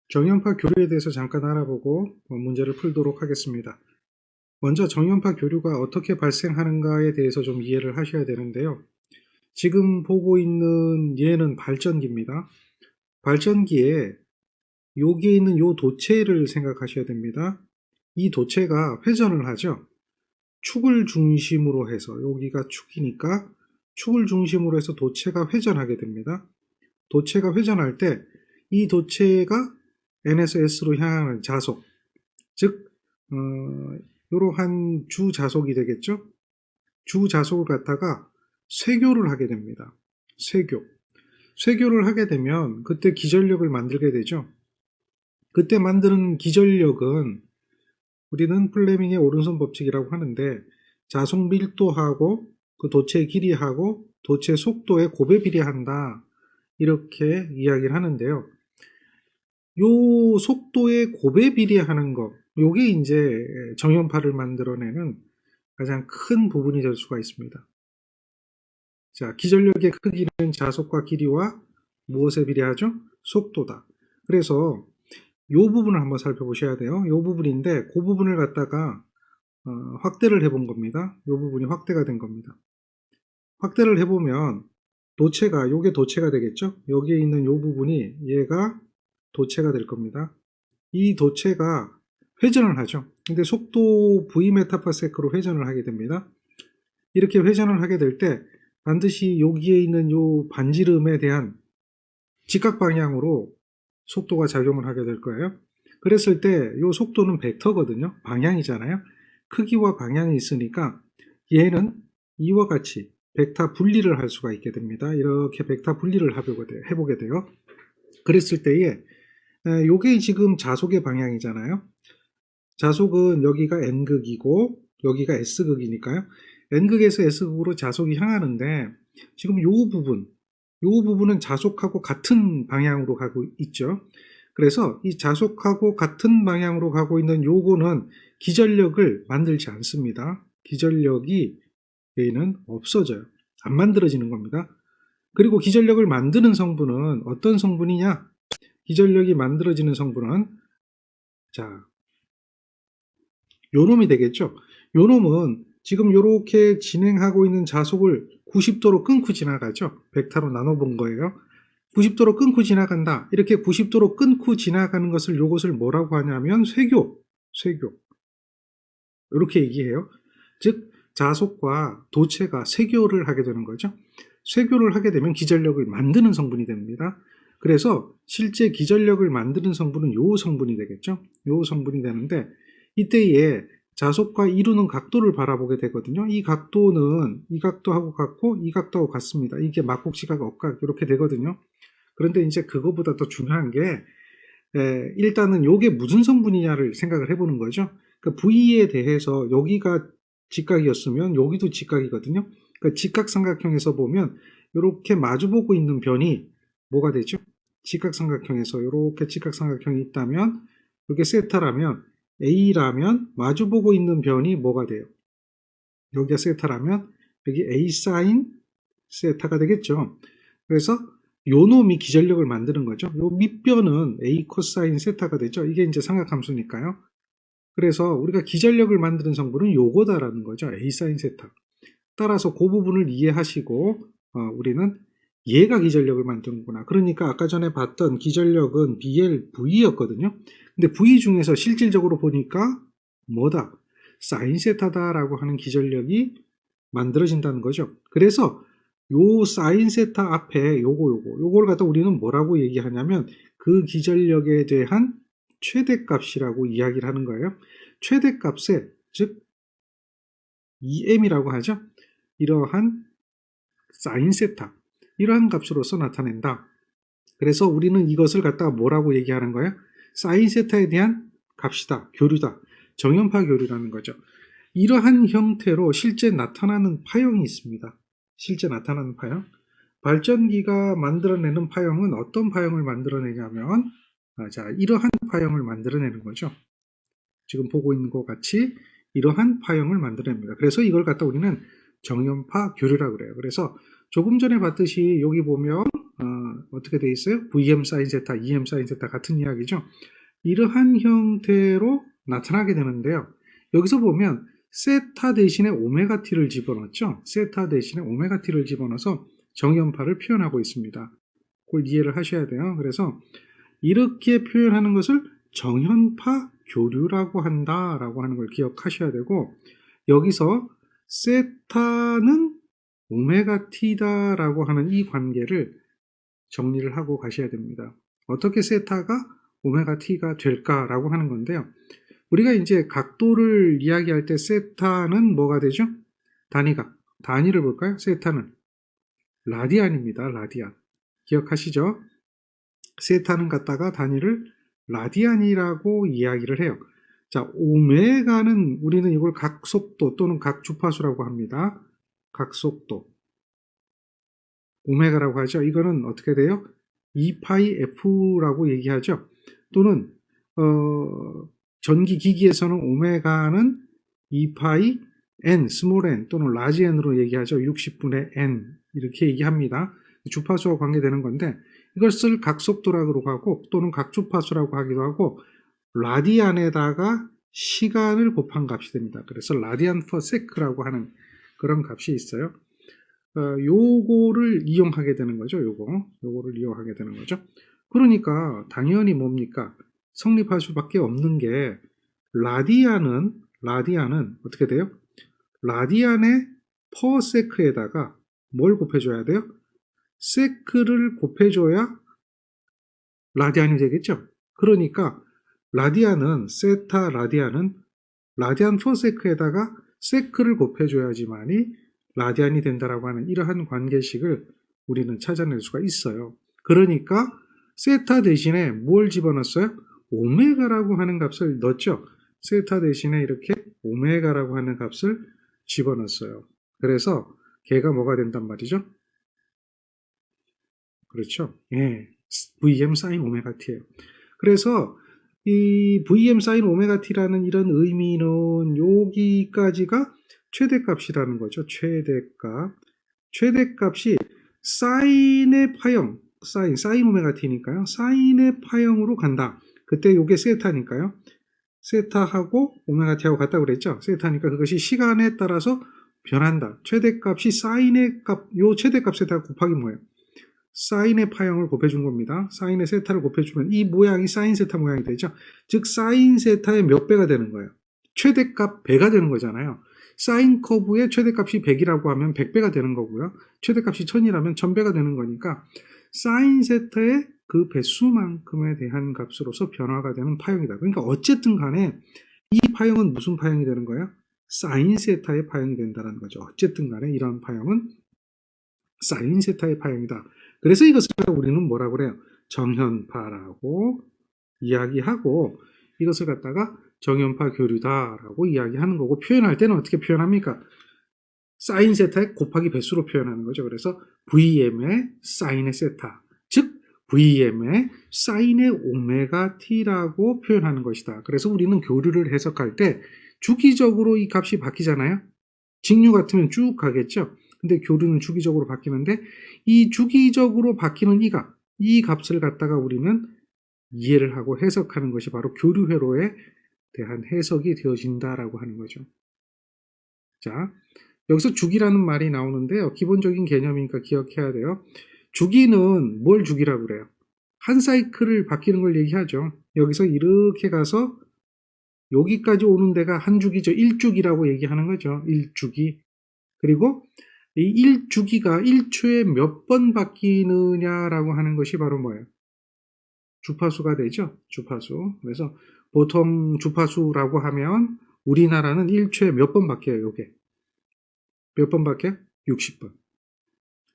정연파 교류에 대해서 잠깐 알아보고 문제를 풀도록 하겠습니다. 먼저 정연파 교류가 어떻게 발생하는가에 대해서 좀 이해를 하셔야 되는데요. 지금 보고 있는 얘는 발전기입니다. 발전기에 여기에 있는 요 도체를 생각하셔야 됩니다. 이 도체가 회전을 하죠. 축을 중심으로 해서, 여기가 축이니까 축을 중심으로 해서 도체가 회전하게 됩니다. 도체가 회전할 때 이 도체가 n에서 s로 향하는 자속, 즉 이러한 주자속이 되겠죠. 주자속을 갖다가 쇄교를 하게 됩니다. 쇄교를 하게 되면 그때 기전력을 만들게 되죠. 그때 만드는 기전력은 우리는 플레밍의 오른손 법칙이라고 하는데, 자속 밀도하고 그 도체의 길이하고 도체 속도에 곱에 비례한다, 이렇게 이야기를 하는데요. 요 속도에 곱에 비례하는 것, 요게 이제 정연파를 만들어내는 가장 큰 부분이 될 수가 있습니다. 자, 기전력의 크기는 자속과 길이와 무엇에 비례하죠? 속도다. 그래서 요 부분을 한번 살펴보셔야 돼요. 요 부분인데, 그 부분을 갖다가 확대를 해본 겁니다. 요 부분이 확대가 된 겁니다. 확대를 해보면 도체가, 요게 도체가 되겠죠? 여기에 있는 요 부분이 얘가 도체가 될 겁니다. 이 도체가 회전을 하죠. 근데 속도 vm로 회전을 하게 됩니다. 이렇게 회전을 하게 될 때 반드시 여기에 있는 요 반지름에 대한 직각 방향으로 속도가 작용을 하게 될 거예요. 그랬을 때 요 속도는 벡터거든요. 방향이잖아요. 크기와 방향이 있으니까 얘는 이와 같이 벡터 분리를 할 수가 있게 됩니다. 이렇게 벡터 분리를 해보게 돼요. 그랬을 때에 요게 지금 자속의 방향이잖아요. 자속은 여기가 n극이고 여기가 s극이니까요. n극에서 s극으로 자속이 향하는데, 지금 요 부분은 자속하고 같은 방향으로 가고 있죠. 그래서 이 자속하고 같은 방향으로 가고 있는 요거는 기전력을 만들지 않습니다. 기전력이 얘는 없어져요. 안 만들어지는 겁니다. 그리고 기전력을 만드는 성분은 어떤 성분이냐? 기전력이 만들어지는 성분은, 자, 요놈이 되겠죠. 요놈은 지금 이렇게 진행하고 있는 자속을 90도로 끊고 지나가죠. 벡터로 나눠본 거예요. 90도로 끊고 지나간다. 이렇게 90도로 끊고 지나가는 것을, 요것을 뭐라고 하냐면 쇄교. 이렇게 얘기해요. 즉 자속과 도체가 쇄교를 하게 되는 거죠. 쇄교를 하게 되면 기전력을 만드는 성분이 됩니다. 그래서 실제 기전력을 만드는 성분은 요 성분이 되겠죠. 요 성분이 되는데, 이때에 자속과 이루는 각도를 바라보게 되거든요. 이 각도는 이 각도하고 같고 이 각도하고 같습니다. 이게 막곡시각, 억각 이렇게 되거든요. 그런데 이제 그거보다 더 중요한 게, 일단은 요게 무슨 성분이냐를 생각을 해보는 거죠. 그러니까 V에 대해서 여기가 직각이었으면 여기도 직각이거든요. 그러니까 직각삼각형에서 보면 이렇게 마주보고 있는 변이 뭐가 되죠? 직각삼각형에서 이렇게 직각삼각형이 있다면, 이게 세타라면, A라면 마주보고 있는 변이 뭐가 돼요? 여기가 세타라면 여기 A 사인 세타가 되겠죠. 그래서 요 놈이 기전력을 만드는 거죠. 요 밑변은 A 코사인 세타가 되죠. 이게 이제 삼각함수니까요. 그래서 우리가 기전력을 만드는 성분은 요거다라는 거죠. A 사인 세타. 따라서 그 부분을 이해하시고 우리는 얘가 기전력을 만드는구나. 그러니까 아까 전에 봤던 기전력은 BL, V였거든요. 근데 V 중에서 실질적으로 보니까 뭐다? 사인 세타다라고 하는 기전력이 만들어진다는 거죠. 그래서 요 사인 세타 앞에 요걸 갖다 우리는 뭐라고 얘기하냐면 그 기전력에 대한 최대값이라고 이야기를 하는 거예요. 최대값에, 즉 EM이라고 하죠. 이러한 사인 세타, 이러한 값으로서 나타낸다. 그래서 우리는 이것을 갖다가 뭐라고 얘기하는 거야? 사인 세타에 대한 값이다, 교류다, 정연파 교류라는 거죠. 이러한 형태로 실제 나타나는 파형이 있습니다. 실제 나타나는 파형. 발전기가 만들어내는 파형은 어떤 파형을 만들어내냐면, 자, 이러한 파형을 만들어내는 거죠. 지금 보고 있는 것 같이 이러한 파형을 만들어냅니다. 그래서 이걸 갖다 우리는 정연파 교류라고 그래요. 그래서 조금 전에 봤듯이 여기 보면 어떻게 돼 있어요? VM 사인 세타, EM 사인 세타 같은 이야기죠. 이러한 형태로 나타나게 되는데요. 여기서 보면 세타 대신에 오메가 t를 집어넣었죠. 세타 대신에 오메가 t를 집어넣어서 정연파를 표현하고 있습니다. 그걸 이해를 하셔야 돼요. 그래서 이렇게 표현하는 것을 정연파 교류라고 한다라고 하는 걸 기억하셔야 되고, 여기서 세타는 오메가 t다라고 하는 이 관계를 정리를 하고 가셔야 됩니다. 어떻게 세타가 오메가 t가 될까라고 하는 건데요. 우리가 이제 각도를 이야기할 때 세타는 뭐가 되죠? 단위각. 단위를 볼까요? 세타는 라디안입니다. 라디안. 기억하시죠? 세타는 갖다가 단위를 라디안이라고 이야기를 해요. 자, 오메가는 우리는 이걸 각속도 또는 각주파수라고 합니다. 각속도. 오메가라고 하죠. 이거는 어떻게 돼요? 2파이 F라고 얘기하죠. 또는 전기 기기에서는 오메가는 2파이 N, 스몰 n 또는 라지 n으로 얘기하죠. 60분의 n 이렇게 얘기합니다. 주파수와 관계되는 건데 이것을 각속도라고 하고 또는 각주파수라고 하기도 하고 라디안에다가 시간을 곱한 값이 됩니다. 그래서 라디안 퍼 세크라고 하는 그런 값이 있어요. 요거를 이용하게 되는 거죠. 요거를 이용하게 되는 거죠. 그러니까 당연히 뭡니까? 성립할 수밖에 없는 게 라디안은 어떻게 돼요? 라디안의 퍼 세크에다가 뭘 곱해줘야 돼요? 세크를 곱해줘야 라디안이 되겠죠. 그러니까 라디안은 세타 라디안은 라디안 퍼 세크에다가 세크를 곱해줘야지만이 라디안이 된다라고 하는 이러한 관계식을 우리는 찾아낼 수가 있어요. 그러니까 세타 대신에 뭘 집어넣었어요? 오메가라고 하는 값을 넣었죠. 세타 대신에 이렇게 오메가라고 하는 값을 집어넣었어요. 그래서 걔가 뭐가 된단 말이죠? 그렇죠. 예, VM sin 오메가 t예요. 그래서 이 VM sin 오메가 t라는 이런 의미는 여기까지가 최대값이라는 거죠. 최대값이 사인의 파형, 사인 오메가 t니까요. 사인의 파형으로 간다. 그때 요게 세타니까요. 세타하고 오메가 t하고 같다고 그랬죠. 세타니까 그것이 시간에 따라서 변한다. 최대값이 사인의 값, 요 최대값에다가 곱하기 뭐예요? 사인의 파형을 곱해준 겁니다. 사인의 세타를 곱해주면 이 모양이 사인 세타 모양이 되죠. 즉 사인 세타의 몇 배가 되는 거예요? 최대값 배가 되는 거잖아요. 사인 커브의 최대값이 100이라고 하면 100배가 되는 거고요. 최대값이 1000이라면 1000배가 되는 거니까 사인 세타의 그 배수만큼에 대한 값으로서 변화가 되는 파형이다. 그러니까 어쨌든 간에 이 파형은 무슨 파형이 되는 거예요? 사인 세타의 파형이 된다는 거죠. 어쨌든 간에 이런 파형은 사인 세타의 파형이다. 그래서 이것을 우리는 뭐라고 그래요? 정연파라고 이야기하고 이것을 갖다가 정연파 교류다라고 이야기하는 거고 표현할 때는 어떻게 표현합니까? 사인 세타의 곱하기 배수로 표현하는 거죠. 그래서 VM의 사인의 세타, 즉 VM의 사인의 오메가 t라고 표현하는 것이다. 그래서 우리는 교류를 해석할 때 주기적으로 이 값이 바뀌잖아요. 직류 같으면 쭉 가겠죠. 근데 교류는 주기적으로 바뀌는데 이 주기적으로 바뀌는 이 값을 갖다가 우리는 이해를 하고 해석하는 것이 바로 교류 회로에 대한 해석이 되어진다라고 하는 거죠. 자, 여기서 주기라는 말이 나오는데요. 기본적인 개념이니까 기억해야 돼요. 주기는 뭘 주기라고 그래요? 한 사이클을 바뀌는 걸 얘기하죠. 여기서 이렇게 가서 여기까지 오는 데가 한 주기죠. 1주기라고 얘기하는 거죠. 1주기. 그리고 이 1주기가 1초에 몇 번 바뀌느냐라고 하는 것이 바로 뭐예요? 주파수가 되죠. 주파수. 그래서 보통 주파수라고 하면 우리나라는 1초에 몇 번 바뀌어요. 요게. 몇 번 바뀌어요? 60번.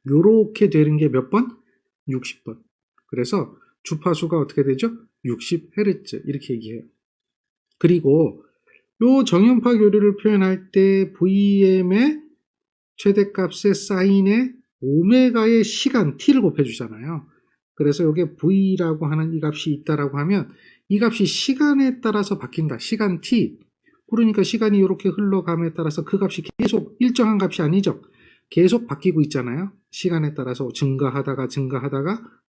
요렇게 되는 게 몇 번? 60번. 그래서 주파수가 어떻게 되죠? 60Hz 이렇게 얘기해요. 그리고 요 정연파 교류를 표현할 때 VM의 최대값의 사인에 오메가의 시간 t를 곱해주잖아요. 그래서 이게 V라고 하는 이 값이 있다라고 하면 이 값이 시간에 따라서 바뀐다. 시간 t. 그러니까 시간이 이렇게 흘러감에 따라서 그 값이 계속 일정한 값이 아니죠. 계속 바뀌고 있잖아요. 시간에 따라서 증가하다가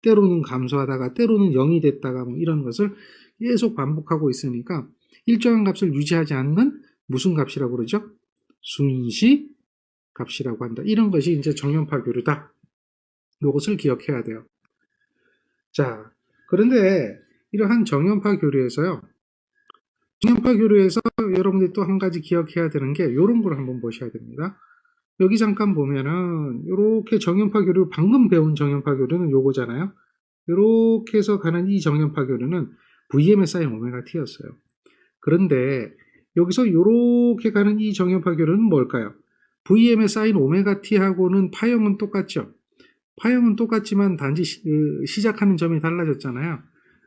때로는 감소하다가 때로는 0이 됐다가 뭐 이런 것을 계속 반복하고 있으니까 일정한 값을 유지하지 않는 무슨 값이라고 그러죠? 순시 값이라고 한다. 이런 것이 이제 정연파 교류다. 이것을 기억해야 돼요. 자, 그런데 이러한 정연파 교류에서요. 정연파 교류에서 여러분들이 또 한 가지 기억해야 되는 게 이런 걸 한번 보셔야 됩니다. 여기 잠깐 보면은 이렇게 정연파 교류, 방금 배운 정연파 교류는 요거잖아요. 이렇게 해서 가는 이 정연파 교류는 Vm에 쌓인 오메가 t였어요. 그런데 여기서 이렇게 가는 이 정연파 교류는 뭘까요? Vm에 쌓인 오메가 t하고는 파형은 똑같죠. 파형은 똑같지만 단지 시작하는 점이 달라졌잖아요.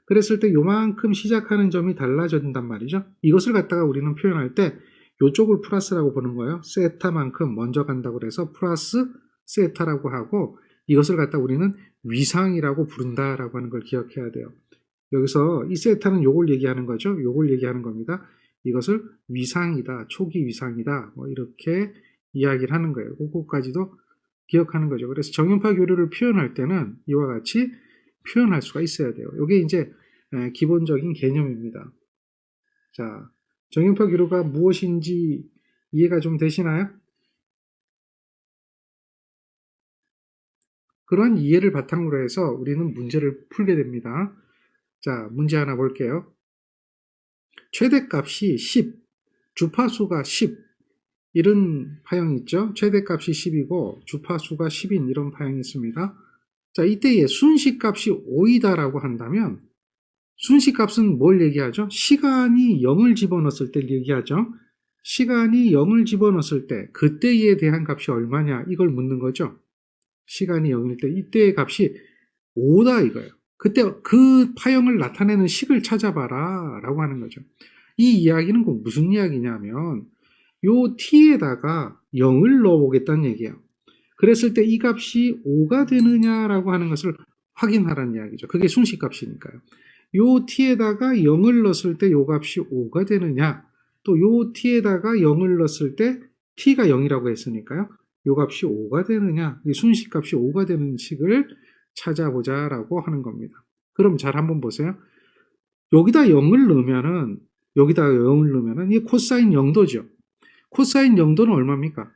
그랬을 때 요만큼 시작하는 점이 달라진단 말이죠. 이것을 갖다가 우리는 표현할 때 요쪽을 플러스라고 보는 거예요. 세타만큼 먼저 간다고 해서 플러스 세타라고 하고 이것을 갖다 우리는 위상이라고 부른다라고 하는 걸 기억해야 돼요. 여기서 이 세타는 요걸 얘기하는 거죠. 요걸 얘기하는 겁니다. 이것을 위상이다, 초기 위상이다, 뭐 이렇게 이야기를 하는 거예요. 그거까지도 기억하는 거죠. 그래서 정연파 교류를 표현할 때는 이와 같이 표현할 수가 있어야 돼요. 이게 이제 기본적인 개념입니다. 자, 정연파 교류가 무엇인지 이해가 좀 되시나요? 그런 이해를 바탕으로 해서 우리는 문제를 풀게 됩니다. 자, 문제 하나 볼게요. 최대값이 10, 주파수가 10, 이런 파형이 있죠. 최대값이 10이고 주파수가 10인 이런 파형이 있습니다. 자, 이때에 순시값이 5이다라고 한다면 순시값은 뭘 얘기하죠? 시간이 0을 집어넣었을 때 얘기하죠. 시간이 0을 집어넣었을 때 그때에 대한 값이 얼마냐 이걸 묻는 거죠. 시간이 0일 때 이때의 값이 5다 이거예요. 그때 그 파형을 나타내는 식을 찾아봐라 라고 하는 거죠. 이 이야기는 꼭 무슨 이야기냐면 요 t에다가 0을 넣어보겠다는 얘기예요. 그랬을 때 이 값이 5가 되느냐라고 하는 것을 확인하라는 이야기죠. 그게 순시값이니까요. 요 t에다가 0을 넣었을 때 요 값이 5가 되느냐, 또 요 t에다가 0을 넣었을 때 t가 0이라고 했으니까요. 요 값이 5가 되느냐, 이 순시값이 5가 되는 식을 찾아보자라고 하는 겁니다. 그럼 잘 한번 보세요. 여기다 0을 넣으면은 이 코사인 0도죠. 코사인 0도는 얼마입니까?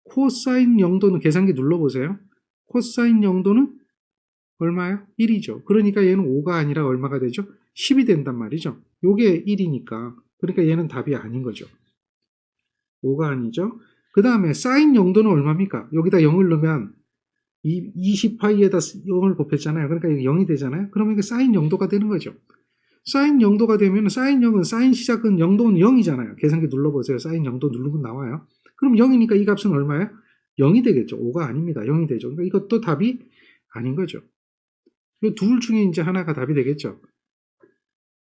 코사인 0도는 계산기 눌러보세요. 코사인 0도는 얼마예요? 1이죠. 그러니까 얘는 5가 아니라 얼마가 되죠? 10이 된단 말이죠. 요게 1이니까. 그러니까 얘는 답이 아닌 거죠. 5가 아니죠. 그 다음에 사인 0도는 얼마입니까? 여기다 0을 넣으면 20파이에다 0을 곱했잖아요. 그러니까 이게 0이 되잖아요. 그러면 이게 사인 0도가 되는 거죠. 사인 0도가 되면 사인 0은 사인 시작은 0도는 0이잖아요. 계산기 눌러보세요. 사인 0도 누르면 나와요. 그럼 0이니까 이 값은 얼마예요? 0이 되겠죠. 5가 아닙니다. 0이 되죠. 그러니까 이것도 답이 아닌 거죠. 이 둘 중에 이제 하나가 답이 되겠죠.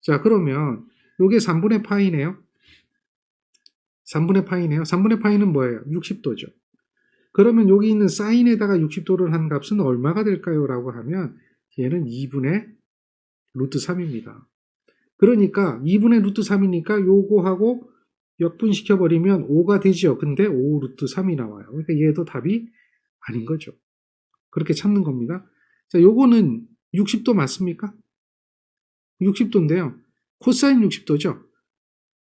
자, 그러면 요게 3분의 파이네요. 3분의 파이네요. 3분의 파이는 뭐예요? 60도죠. 그러면 여기 있는 사인에다가 60도를 한 값은 얼마가 될까요? 라고 하면 얘는 2분의 루트 3입니다. 그러니까 2분의 루트 3이니까 요거하고 역분시켜버리면 5가 되죠. 근데 5 루트 3이 나와요. 그러니까 얘도 답이 아닌 거죠. 그렇게 찾는 겁니다. 자, 요거는 60도 맞습니까? 60도인데요. 코사인 60도죠.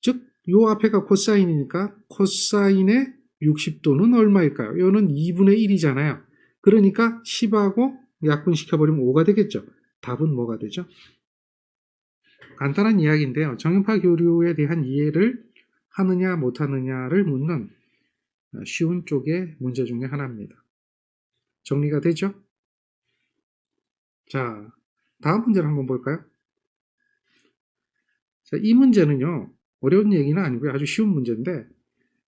즉, 요 앞에가 코사인이니까 코사인의 60도는 얼마일까요? 요는 2분의 1이잖아요. 그러니까 10하고 약분시켜버리면 5가 되겠죠. 답은 뭐가 되죠? 간단한 이야기인데요. 정연파 교류에 대한 이해를 하느냐 못하느냐를 묻는 쉬운 쪽의 문제 중에 하나입니다. 정리가 되죠? 자, 다음 문제를 한번 볼까요? 자, 이 문제는요, 어려운 얘기는 아니고요. 아주 쉬운 문제인데,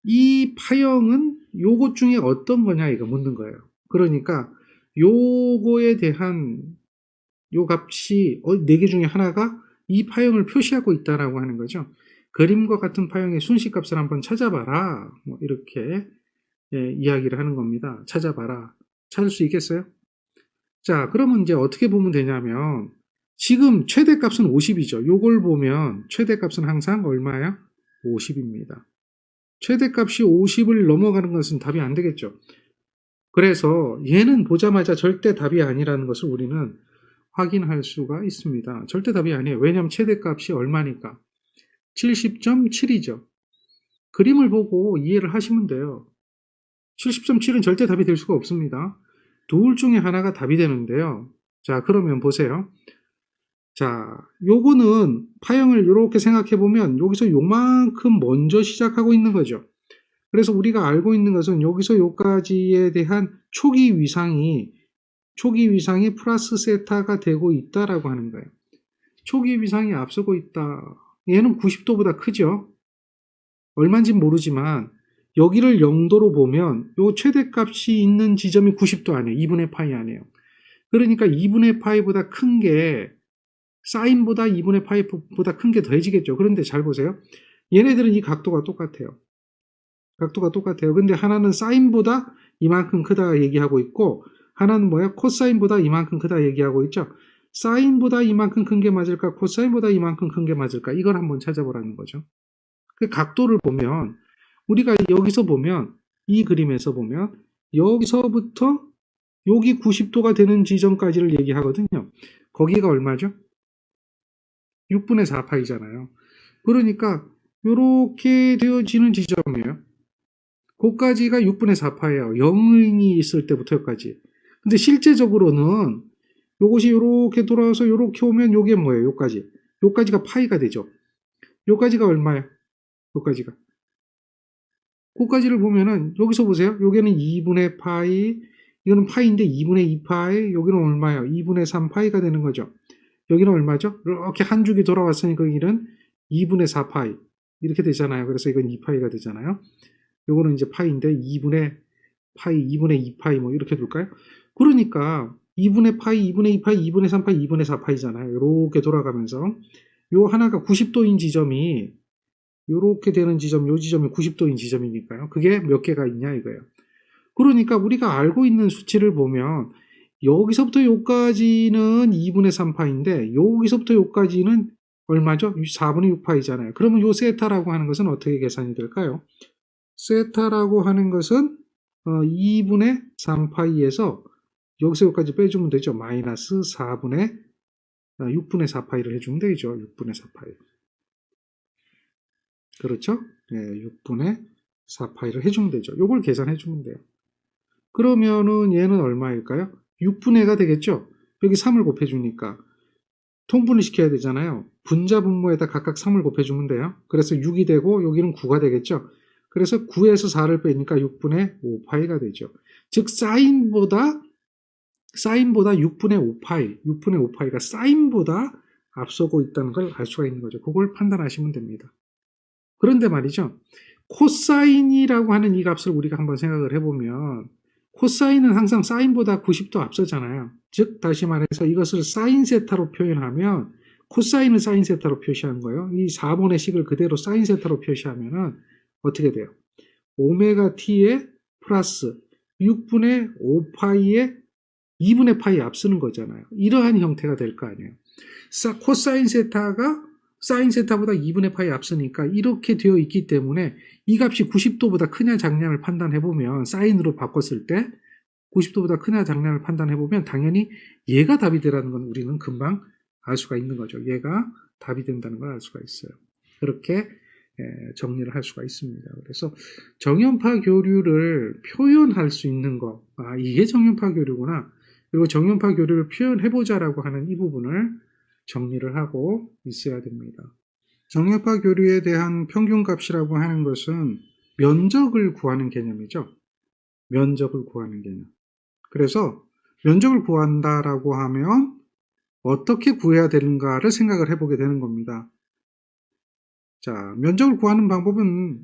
이 파형은 요것 중에 어떤 거냐, 이거 묻는 거예요. 그러니까, 요거에 대한 요 값이 4개 중에 하나가 이 파형을 표시하고 있다라고 하는 거죠. 그림과 같은 파형의 순시값을 한번 찾아봐라. 뭐 이렇게 이야기를 하는 겁니다. 찾아봐라. 찾을 수 있겠어요? 자, 그러면 이제 어떻게 보면 되냐면 지금 최대값은 50이죠. 요걸 보면 최대값은 항상 얼마예요? 50입니다. 최대값이 50을 넘어가는 것은 답이 안 되겠죠. 그래서 얘는 보자마자 절대 답이 아니라는 것을 우리는 확인할 수가 있습니다. 절대 답이 아니에요. 왜냐하면 최대값이 얼마니까? 70.7이죠. 그림을 보고 이해를 하시면 돼요. 70.7은 절대 답이 될 수가 없습니다. 둘 중에 하나가 답이 되는데요. 자, 그러면 보세요. 자, 요거는 파형을 이렇게 생각해 보면 여기서 요만큼 먼저 시작하고 있는 거죠. 그래서 우리가 알고 있는 것은 여기서 요까지에 대한 초기 위상이 플러스 세타가 되고 있다라고 하는 거예요. 초기 위상이 앞서고 있다. 얘는 90도보다 크죠. 얼마인지 모르지만 여기를 0도로 보면 요 최대값이 있는 지점이 90도 아니에요. 2분의 파이 아니에요. 그러니까 2분의 파이보다 큰 게 사인보다 2분의 파이보다 큰 게 더해지겠죠. 그런데 잘 보세요. 얘네들은 이 각도가 똑같아요. 근데 하나는 사인보다 이만큼 크다 얘기하고 있고 하나는 뭐야? 코사인보다 이만큼 크다 얘기하고 있죠. 사인보다 이만큼 큰 게 맞을까? 코사인보다 이만큼 큰 게 맞을까? 이걸 한번 찾아보라는 거죠. 그 각도를 보면 우리가 여기서 보면 이 그림에서 보면 여기서부터 여기 90도가 되는 지점까지를 얘기하거든요. 거기가 얼마죠? 6분의 4파이잖아요. 그러니까 이렇게 되어지는 지점이에요. 그까지가 6분의 4파예요. 0이 있을 때부터 여기까지. 근데 실제적으로는 요것이 이렇게 돌아와서 이렇게 오면 요게 뭐예요? 요까지. 요까지가 파이가 되죠. 요까지가 얼마예요? 요까지가. 그까지를 보면은 여기서 보세요. 요게는 2분의 파이, 이거는 파이인데 2분의 2파이, 여기는 얼마예요? 2분의 3파이가 되는 거죠. 여기는 얼마죠? 이렇게 한 주기 돌아왔으니까 여기는 2분의 4파이 이렇게 되잖아요. 그래서 이건 2파이가 되잖아요. 요거는 이제 파이인데 2분의 파이, 2분의 2파이 뭐 이렇게 둘까요? 그러니까 2분의 파이, 2분의 2파이, 2분의 3파이, 2분의 4파이잖아요. 이렇게 돌아가면서 요 하나가 90도인 지점이 요렇게 되는 지점, 요 지점이 90도인 지점이니까요. 그게 몇 개가 있냐 이거예요. 그러니까 우리가 알고 있는 수치를 보면 여기서부터 요까지는 2분의 3파인데 여기서부터 요까지는 얼마죠? 4분의 6파이잖아요. 그러면 요 세타라고 하는 것은 어떻게 계산이 될까요? 세타라고 하는 것은 2분의 3파이에서 여기서 여기까지 빼주면 되죠. 마이너스 6분의 4파이를 해주면 되죠. 6분의 4파이. 그렇죠? 네, 6분의 4파이를 해주면 되죠. 요걸 계산해주면 돼요. 그러면은 얘는 얼마일까요? 6분의가 되겠죠? 여기 3을 곱해주니까 통분을 시켜야 되잖아요. 분자 분모에다 각각 3을 곱해주면 돼요. 그래서 6이 되고 여기는 9가 되겠죠? 그래서 9에서 4를 빼니까 6분의 5파이가 되죠. 즉 사인보다 6분의 5파이가 사인보다 앞서고 있다는 걸 알 수가 있는 거죠. 그걸 판단하시면 됩니다. 그런데 말이죠. 코사인이라고 하는 이 값을 우리가 한번 생각을 해보면 코사인은 항상 사인보다 90도 앞서잖아요. 즉 다시 말해서 이것을 사인 세타로 표현하면 코사인을 사인 세타로 표시한 거예요. 이 4분의 식을 그대로 사인 세타로 표시하면은 어떻게 돼요? 오메가 t에 플러스 6분의 5파이에 2분의 파이 앞서는 거잖아요. 이러한 형태가 될 거 아니에요. 코사인 세타가 사인 세타보다 2분의 파이 앞서니까 이렇게 되어 있기 때문에 이 값이 90도보다 크냐 작냐를 판단해보면 사인으로 바꿨을 때 90도보다 크냐 작냐를 판단해보면 당연히 얘가 답이 되라는 건 우리는 금방 알 수가 있는 거죠. 얘가 답이 된다는 걸 알 수가 있어요. 그렇게 정리를 할 수가 있습니다. 그래서 정연파 교류를 표현할 수 있는 거, 이게 정연파 교류구나. 그리고 정연파 교류를 표현해보자라고 하는 이 부분을 정리를 하고 있어야 됩니다. 정연파 교류에 대한 평균값이라고 하는 것은 면적을 구하는 개념이죠. 면적을 구하는 개념. 그래서 면적을 구한다라고 하면 어떻게 구해야 되는가를 생각을 해보게 되는 겁니다. 자, 면적을 구하는 방법은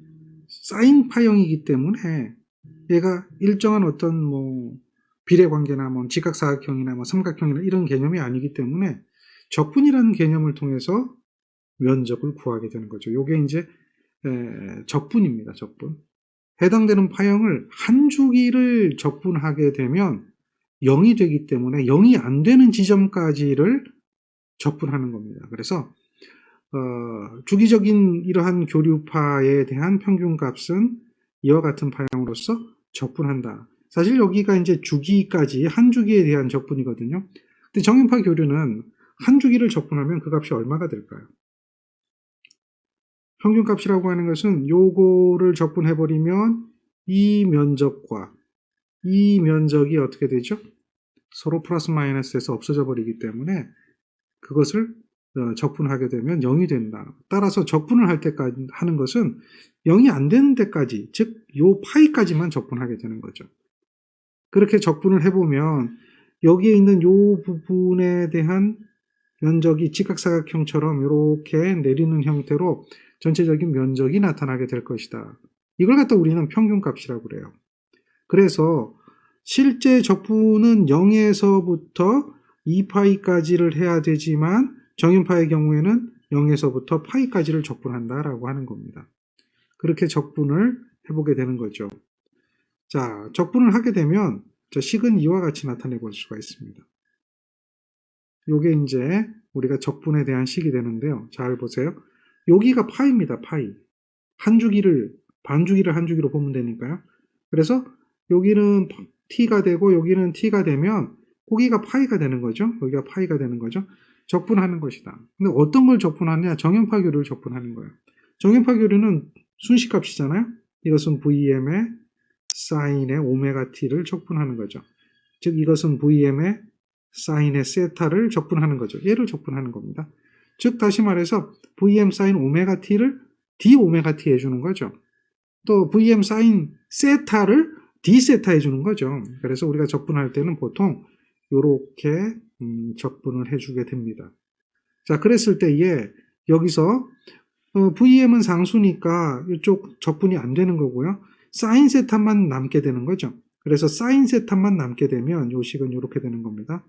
사인 파형이기 때문에 얘가 일정한 어떤 비례관계나 직각사각형이나 삼각형이나 이런 개념이 아니기 때문에 적분이라는 개념을 통해서 면적을 구하게 되는 거죠. 요게 이제 적분입니다. 적분. 해당되는 파형을 한 주기를 적분하게 되면 0이 되기 때문에 0이 안 되는 지점까지를 적분하는 겁니다. 그래서 주기적인 이러한 교류파에 대한 평균값은 이와 같은 파형으로서 적분한다. 사실 여기가 이제 주기까지 한 주기에 대한 적분이거든요. 근데 정연파 교류는 한 주기를 적분하면 그 값이 얼마가 될까요? 평균값이라고 하는 것은 요거를 적분해버리면 이 면적과 이 면적이 어떻게 되죠? 서로 플러스 마이너스에서 없어져 버리기 때문에 그것을 적분하게 되면 0이 된다. 따라서 적분을 할 때까지 하는 것은 0이 안 되는 데까지, 즉 요 파이까지만 적분하게 되는 거죠. 그렇게 적분을 해보면 여기에 있는 요 부분에 대한 면적이 직각사각형처럼 이렇게 내리는 형태로 전체적인 면적이 나타나게 될 것이다. 이걸 갖다 우리는 평균값이라고 그래요. 그래서 실제 적분은 0에서부터 2파이까지를 해야 되지만 정연파의 경우에는 0에서부터 파이까지를 적분한다라고 하는 겁니다. 그렇게 적분을 해보게 되는 거죠. 자, 적분을 하게 되면 식은 이와 같이 나타내 볼 수가 있습니다. 요게 이제 우리가 적분에 대한 식이 되는데요. 잘 보세요. 여기가 파입니다. 파이. 한 주기를, 반 주기를 한 주기로 보면 되니까요. 그래서 여기는 t가 되고 여기는 t가 되면 거기가 파이가 되는 거죠. 여기가 파이가 되는 거죠. 적분하는 것이다. 근데 어떤 걸 적분하냐? 정연파 교류를 적분하는 거예요. 정연파 교류는 순식값이잖아요. 이것은 VM의 사인의 오메가 t를 적분하는 거죠. 즉 이것은 VM의 사인의 세타를 적분하는 거죠. 얘를 적분하는 겁니다. 즉 다시 말해서 VM 사인 오메가 t를 d 오메가 t 해주는 거죠. 또 VM 사인 세타를 d 세타 해주는 거죠. 그래서 우리가 적분할 때는 보통 이렇게 적분을 해주게 됩니다. 자, 그랬을 때에 여기서 VM은 상수니까 이쪽 적분이 안 되는 거고요. 사인 세타만 남게 되는 거죠. 그래서 사인 세타만 남게 되면 요 식은 이렇게 되는 겁니다.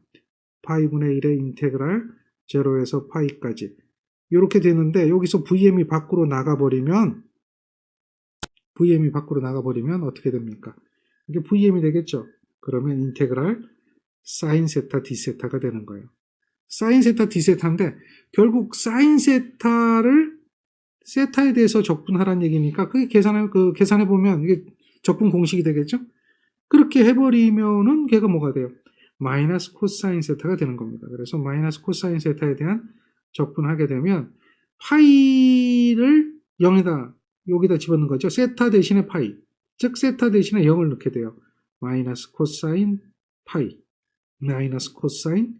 파이분의 1의 인테그랄 0에서 파이까지 이렇게 되는데 여기서 VM이 밖으로 나가버리면 어떻게 됩니까? 이게 VM이 되겠죠. 그러면 인테그랄 사인 세타 D 세타가 되는 거예요. 사인 세타 D 세타인데 결국 사인 세타를 세타에 대해서 적분하라는 얘기니까 그게 계산해 보면 이게 적분 공식이 되겠죠. 그렇게 해버리면은 걔가 뭐가 돼요? 마이너스 코사인 세타가 되는 겁니다. 그래서 마이너스 코사인 세타에 대한 적분하게 되면 파이를 0에다 여기다 집어넣는 거죠. 세타 대신에 파이, 즉 세타 대신에 0을 넣게 돼요. 마이너스 코사인 파이, 마이너스 코사인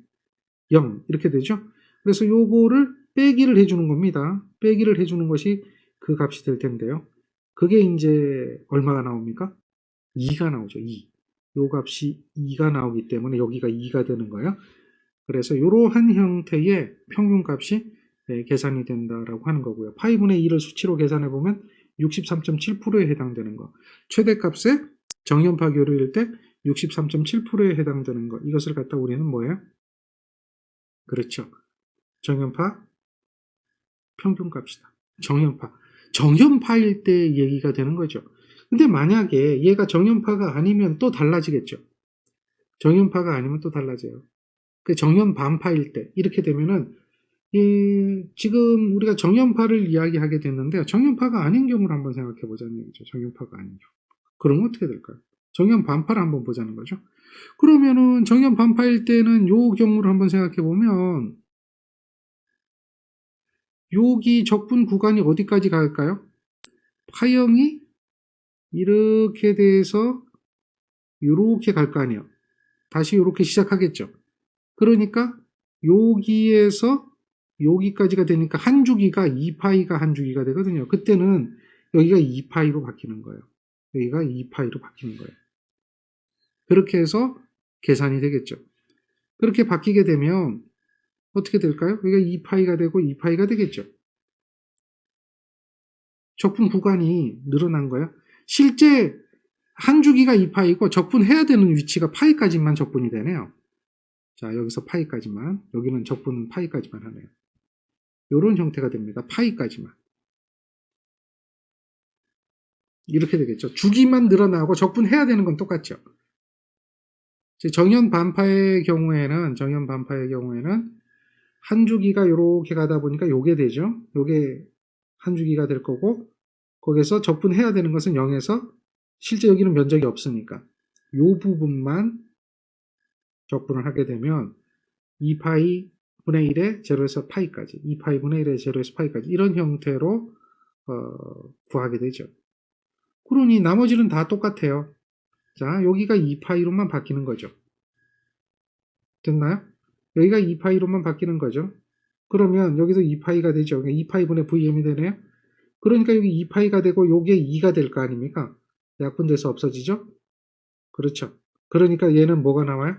0 이렇게 되죠. 그래서 요거를 빼기를 해주는 겁니다. 빼기를 해주는 것이 그 값이 될 텐데요. 그게 이제 얼마가 나옵니까? 2가 나오죠. 2. 요 값이 2가 나오기 때문에 여기가 2가 되는 거예요. 그래서 이러한 형태의 평균값이 계산이 된다라고 하는 거고요. 파이분의 2를 수치로 계산해 보면 63.7%에 해당되는 거. 최대값의 정연파 교류일 때 63.7%에 해당되는 거. 이것을 갖다 우리는 뭐예요? 그렇죠. 정연파 평균값이다. 정연파일 때 얘기가 되는 거죠. 근데 만약에 얘가 정연파가 아니면 또 달라지겠죠. 정연파가 아니면 또 달라져요. 그 정연반파일 때 이렇게 되면은 지금 우리가 정연파를 이야기하게 됐는데 정연파가 아닌 경우를 한번 생각해 보자는 얘기죠. 정연파가 아닌 경우. 그러면 어떻게 될까요? 정연반파를 한번 보자는 거죠. 그러면은 정연반파일 때는 요 경우를 한번 생각해 보면 여기 적분 구간이 어디까지 갈까요? 파형이 이렇게 돼서 이렇게 갈 거 아니에요. 다시 이렇게 시작하겠죠. 그러니까 여기에서 여기까지가 되니까 한 주기가 2파이가 한 주기가 되거든요. 그때는 여기가 2파이로 바뀌는 거예요. 여기가 2파이로 바뀌는 거예요. 그렇게 해서 계산이 되겠죠. 그렇게 바뀌게 되면 어떻게 될까요? 여기가 2파이가 되고 2파이가 되겠죠. 적분 구간이 늘어난 거예요. 실제 한 주기가 2파이고 적분해야 되는 위치가 파이까지만 적분이 되네요. 자, 여기서 파이까지만, 여기는 적분은 파이까지만 하네요. 이런 형태가 됩니다. 파이까지만. 이렇게 되겠죠. 주기만 늘어나고 적분해야 되는 건 똑같죠. 정연반파의 경우에는 한 주기가 이렇게 가다 보니까 요게 되죠. 요게 한 주기가 될 거고, 거기서 적분해야 되는 것은 0에서 실제 여기는 면적이 없으니까 요 부분만 적분을 하게 되면 2파이 분의 1의 제로에서 파이까지, 2파이 분의 1의 제로에서 파이까지 이런 형태로 구하게 되죠. 그러니 나머지는 다 똑같아요. 자, 여기가 2파이로만 바뀌는 거죠. 됐나요? 여기가 2파이로만 바뀌는 거죠. 그러면 여기도 2파이가 되죠. 2파이분의 VM이 되네요. 그러니까 여기 2파이가 되고 요게 2가 될 거 아닙니까? 약분돼서 없어지죠? 그렇죠. 그러니까 얘는 뭐가 나와요?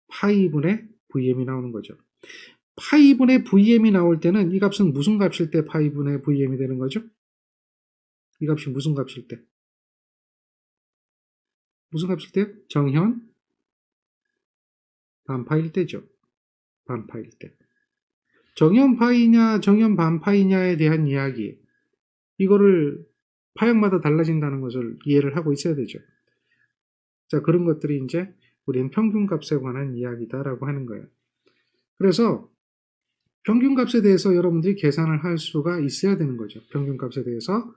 파이분의 VM이 나오는 거죠. 파이분의 VM이 나올 때는 이 값은 무슨 값일 때 파이분의 VM이 되는 거죠? 이 값이 무슨 값일 때? 무슨 값일 때요? 정현 반파일 때죠. 반파일 때. 정현 파이냐 정현 반파이냐에 대한 이야기, 이거를 파형마다 달라진다는 것을 이해를 하고 있어야 되죠. 자, 그런 것들이 이제 우리는 평균값에 관한 이야기다라고 하는 거예요. 그래서 평균값에 대해서 여러분들이 계산을 할 수가 있어야 되는 거죠. 평균값에 대해서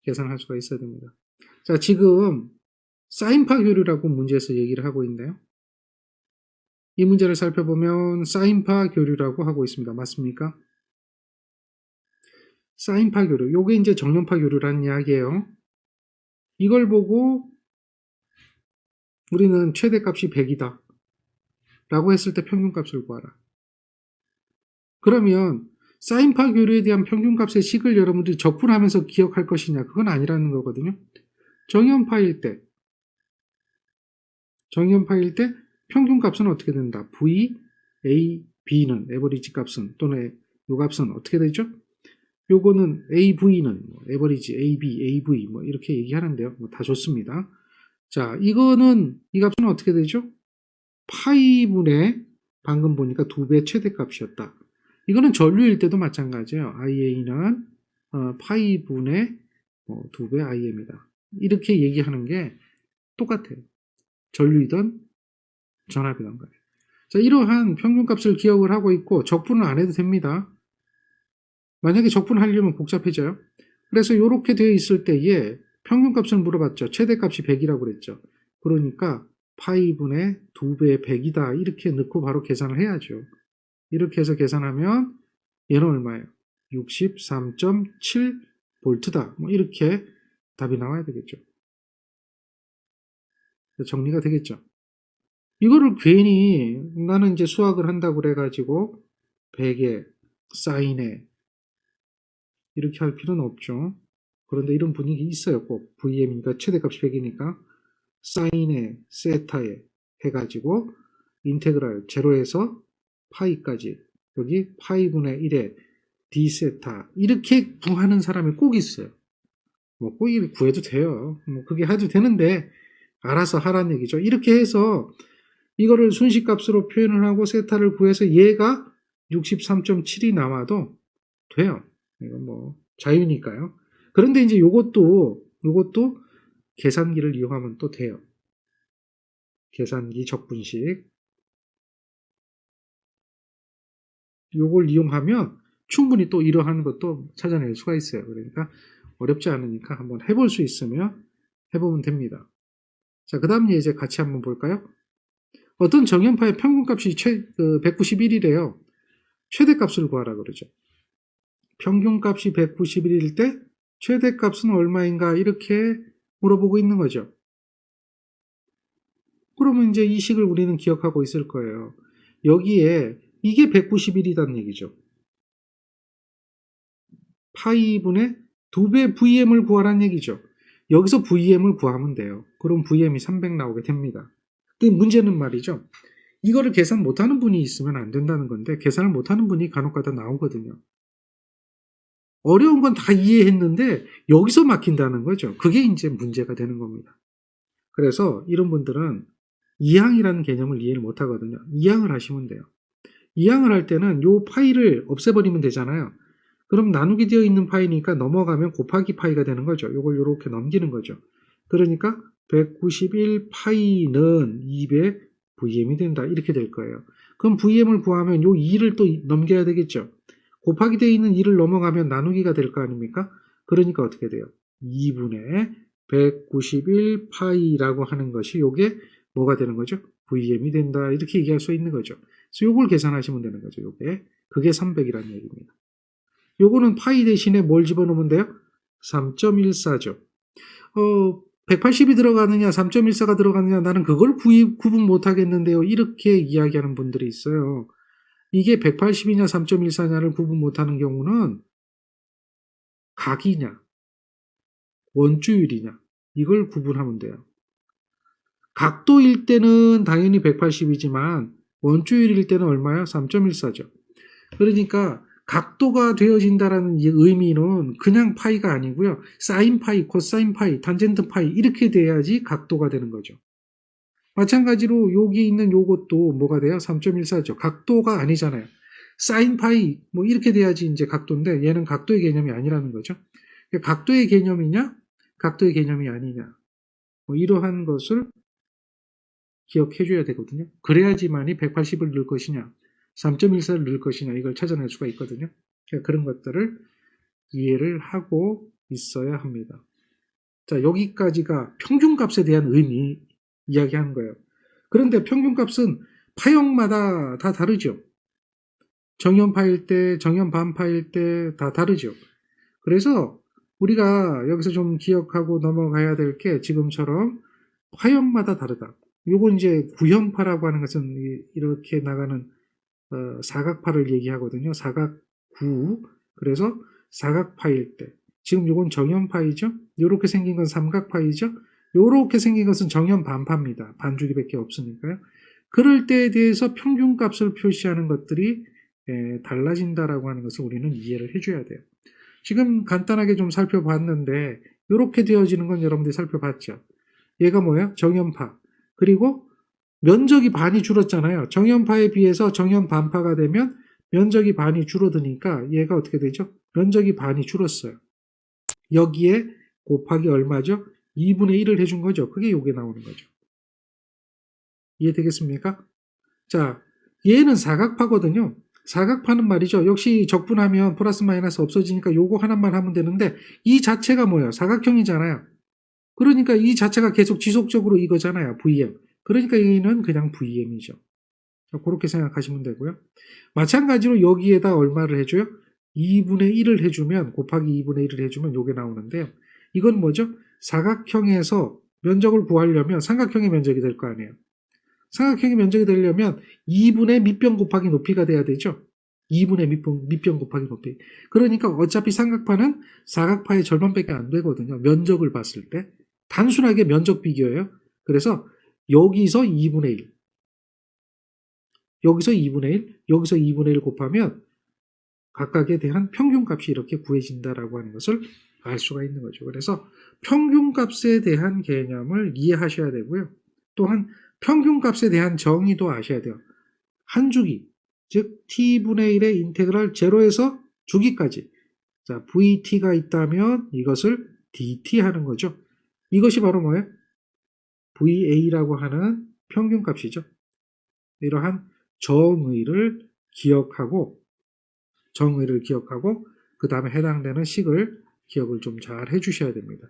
계산을 할 수가 있어야 됩니다. 자, 지금 사인파 교류라고 문제에서 얘기를 하고 있네요. 이 문제를 살펴보면 사인파 교류라고 하고 있습니다. 맞습니까? 사인파 교류, 요게 이제 정연파 교류라는 이야기예요. 이걸 보고 우리는 최대값이 100이다 라고 했을 때 평균값을 구하라. 그러면 사인파 교류에 대한 평균값의 식을 여러분들이 적분하면서 기억할 것이냐, 그건 아니라는 거거든요. 정연파일 때 평균값은 어떻게 된다? V, A, B는 에버리지 값은, 또는 요 값은 어떻게 되죠? 요거는 AV는 에버리지 AB, AV 뭐 이렇게 얘기하는데요. 뭐 다 좋습니다. 자, 이거는 이 값은 어떻게 되죠? 파이분의 방금 보니까 2배 최대값이었다. 이거는 전류일 때도 마찬가지예요. IA는 파이분의 2배 IM이다. 이렇게 얘기하는 게 똑같아요. 전류이든 전압이든 간에. 자, 이러한 평균값을 기억을 하고 있고 적분을 안 해도 됩니다. 만약에 적분하려면 복잡해져요. 그래서 이렇게 되어 있을 때에 평균값을 물어봤죠. 최대값이 100이라고 그랬죠. 그러니까 파이분의 2배 100이다 이렇게 넣고 바로 계산을 해야죠. 이렇게 해서 계산하면 얘는 얼마예요? 63.7V다. 뭐 이렇게 답이 나와야 되겠죠. 정리가 되겠죠. 이거를 괜히 나는 이제 수학을 한다고 그래가지고 100에 사인에 이렇게 할 필요는 없죠. 그런데 이런 분위기 있어요. 꼭 VM이니까 최대값이 100이니까 사인에 세타에 해가지고 인테그랄 제로에서 파이까지, 여기 파이분의 1에 d세타 이렇게 구하는 사람이 꼭 있어요. 뭐 꼭 이렇게 구해도 돼요. 뭐 그게 해도 되는데 알아서 하라는 얘기죠. 이렇게 해서 이거를 순식값으로 표현을 하고 세타를 구해서 얘가 63.7이 나와도 돼요. 이건 뭐 자유니까요. 그런데 이제 요것도 계산기를 이용하면 또 돼요. 계산기 적분식. 요걸 이용하면 충분히 또 이러한 것도 찾아낼 수가 있어요. 그러니까 어렵지 않으니까 한번 해볼 수 있으면 해보면 됩니다. 자, 그 다음 이제 같이 한번 볼까요? 어떤 정연파의 평균값이 191이래요. 최대값을 구하라 그러죠. 평균값이 191일 때 최대값은 얼마인가 이렇게 물어보고 있는 거죠. 그러면 이제 이 식을 우리는 기억하고 있을 거예요. 여기에 이게 191이라는 얘기죠. 파이분의 2배 VM을 구하라는 얘기죠. 여기서 VM을 구하면 돼요. 그럼 VM이 300 나오게 됩니다. 근데 문제는 말이죠. 이거를 계산 못하는 분이 있으면 안 된다는 건데 계산을 못하는 분이 간혹가다 나오거든요. 어려운 건 다 이해했는데 여기서 막힌다는 거죠. 그게 이제 문제가 되는 겁니다. 그래서 이런 분들은 이항이라는 개념을 이해를 못하거든요. 이항을 하시면 돼요. 이항을 할 때는 요 파이를 없애버리면 되잖아요. 그럼 나누기 되어 있는 파이니까 넘어가면 곱하기 파이가 되는 거죠. 요걸 이렇게 넘기는 거죠. 그러니까 191 파이는 200 VM이 된다. 이렇게 될 거예요. 그럼 VM을 구하면 요 2를 또 넘겨야 되겠죠. 곱하기 되어 있는 2를 넘어가면 나누기가 될 거 아닙니까? 그러니까 어떻게 돼요? 2분의 191 파이라고 하는 것이 요게 뭐가 되는 거죠? VM이 된다. 이렇게 얘기할 수 있는 거죠. 그래서 요걸 계산하시면 되는 거죠. 요게. 그게 300이라는 얘기입니다. 요거는 파이 대신에 뭘 집어넣으면 돼요? 3.14죠. 180이 들어가느냐, 3.14가 들어가느냐, 나는 그걸 구분 못 하겠는데요. 이렇게 이야기하는 분들이 있어요. 이게 180이냐, 3.14냐를 구분 못 하는 경우는 각이냐, 원주율이냐, 이걸 구분하면 돼요. 각도일 때는 당연히 180이지만 원주율일 때는 얼마야? 3.14죠. 그러니까 각도가 되어진다라는 의미는 그냥 파이가 아니고요. 사인 파이, 코사인 파이, 탄젠트 파이 이렇게 돼야지 각도가 되는 거죠. 마찬가지로 여기 있는 요것도 뭐가 돼요? 3.14죠. 각도가 아니잖아요. 사인 파이 뭐 이렇게 돼야지 이제 각도인데 얘는 각도의 개념이 아니라는 거죠. 각도의 개념이냐? 각도의 개념이 아니냐? 뭐 이러한 것을 기억해 줘야 되거든요. 그래야지만이 180을 넣을 것이냐, 3.14를 넣을 것이냐 이걸 찾아낼 수가 있거든요. 그러니까 그런 것들을 이해를 하고 있어야 합니다. 자, 여기까지가 평균값에 대한 의미 이야기하는 거예요. 그런데 평균값은 파형마다 다 다르죠. 정연파일 때, 정연반파일 때 다 다르죠. 그래서 우리가 여기서 좀 기억하고 넘어가야 될 게 지금처럼 파형마다 다르다. 요건 이제 구형파라고 하는 것은 이렇게 나가는 사각파를 얘기하거든요. 사각구. 그래서 사각파일 때. 지금 요건 정연파이죠. 요렇게 생긴 건 삼각파이죠. 요렇게 생긴 것은 정연반파입니다. 반주기밖에 없으니까요. 그럴 때에 대해서 평균값을 표시하는 것들이 달라진다라고 하는 것을 우리는 이해를 해줘야 돼요. 지금 간단하게 좀 살펴봤는데 요렇게 되어지는 건 여러분들이 살펴봤죠. 얘가 뭐예요? 정연파. 그리고 면적이 반이 줄었잖아요. 정연파에 비해서 정연반파가 되면 면적이 반이 줄어드니까 얘가 어떻게 되죠? 면적이 반이 줄었어요. 여기에 곱하기 얼마죠? 2분의 1을 해준 거죠. 그게 요게 나오는 거죠. 이해되겠습니까? 자, 얘는 사각파거든요. 사각파는 말이죠. 역시 적분하면 플러스 마이너스 없어지니까 요거 하나만 하면 되는데 이 자체가 뭐예요? 사각형이잖아요. 그러니까 이 자체가 계속 지속적으로 이거잖아요. VM. 그러니까 얘는 그냥 VM이죠. 그렇게 생각하시면 되고요. 마찬가지로 여기에다 얼마를 해줘요? 2분의 1을 해주면 곱하기 2분의 1을 해주면 요게 나오는데요. 이건 뭐죠? 사각형에서 면적을 구하려면 삼각형의 면적이 될 거 아니에요. 삼각형의 면적이 되려면 2분의 밑변 곱하기 높이가 돼야 되죠. 2분의 밑변 곱하기 높이. 그러니까 어차피 삼각파는 사각파의 절반밖에 안 되거든요. 면적을 봤을 때. 단순하게 면적 비교예요. 그래서 여기서 2분의 1, 여기서 2분의 1, 여기서 2분의 1 곱하면 각각에 대한 평균값이 이렇게 구해진다라고 하는 것을 알 수가 있는 거죠. 그래서 평균값에 대한 개념을 이해하셔야 되고요. 또한 평균값에 대한 정의도 아셔야 돼요. 한 주기, 즉 t분의 1의 인테그랄 0에서 주기까지. 자, vt가 있다면 이것을 dt 하는 거죠. 이것이 바로 뭐예요? VA라고 하는 평균값이죠. 이러한 정의를 기억하고 그 다음에 해당되는 식을 기억을 좀 잘 해주셔야 됩니다.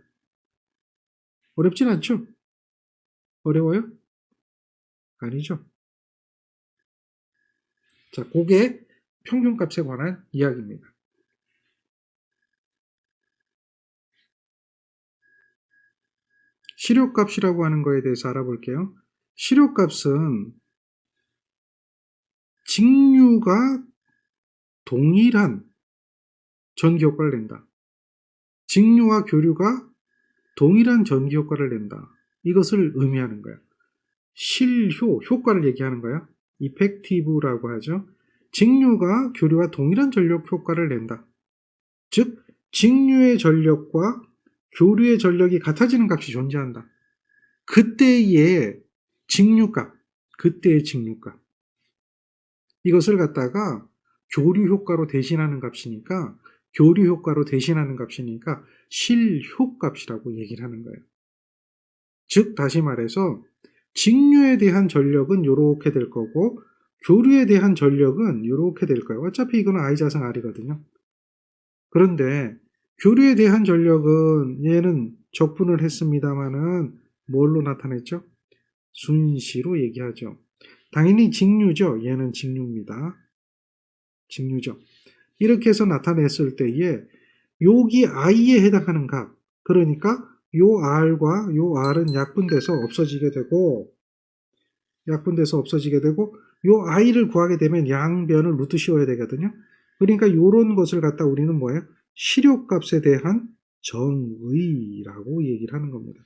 어렵진 않죠? 어려워요? 아니죠. 자, 그게 평균값에 관한 이야기입니다. 실효값이라고 하는 거에 대해서 알아볼게요. 실효값은 직류가 동일한 전기효과를 낸다. 직류와 교류가 동일한 전기효과를 낸다. 이것을 의미하는 거예요. 실효, 효과를 얘기하는 거예요. 이펙티브라고 하죠. 직류가 교류와 동일한 전력 효과를 낸다. 즉, 직류의 전력과 교류의 전력이 같아지는 값이 존재한다. 그때의 직류값, 이것을 갖다가 교류 효과로 대신하는 값이니까 실효값이라고 얘기를 하는 거예요. 즉 다시 말해서 직류에 대한 전력은 이렇게 될 거고 교류에 대한 전력은 이렇게 될 거예요. 어차피 이거는 i자승 r이거든요. 그런데 교류에 대한 전력은 얘는 적분을 했습니다만은 뭘로 나타냈죠? 순시로 얘기하죠. 당연히 직류죠. 얘는 직류입니다. 직류죠. 이렇게 해서 나타냈을 때에 여기 i에 해당하는 값, 그러니까 요 r과 요 r은 약분돼서 없어지게 되고 요 i를 구하게 되면 양변을 루트 씌워야 되거든요. 그러니까 요런 것을 갖다 우리는 뭐예요? 실효값에 대한 정의라고 얘기를 하는 겁니다.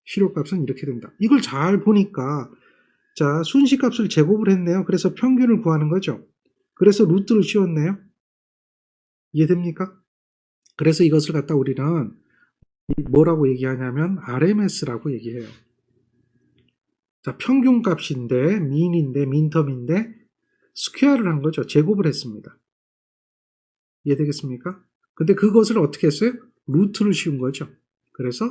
실효값은 이렇게 된다. 이걸 잘 보니까 자, 순시값을 제곱을 했네요. 그래서 평균을 구하는 거죠. 그래서 루트를 씌웠네요. 이해됩니까? 그래서 이것을 갖다 우리는 뭐라고 얘기하냐면 RMS라고 얘기해요. 자, 평균값인데 민인데 민텀인데 스퀘어를 한 거죠. 제곱을 했습니다. 이해되겠습니까? 근데 그것을 어떻게 했어요? 루트를 씌운 거죠. 그래서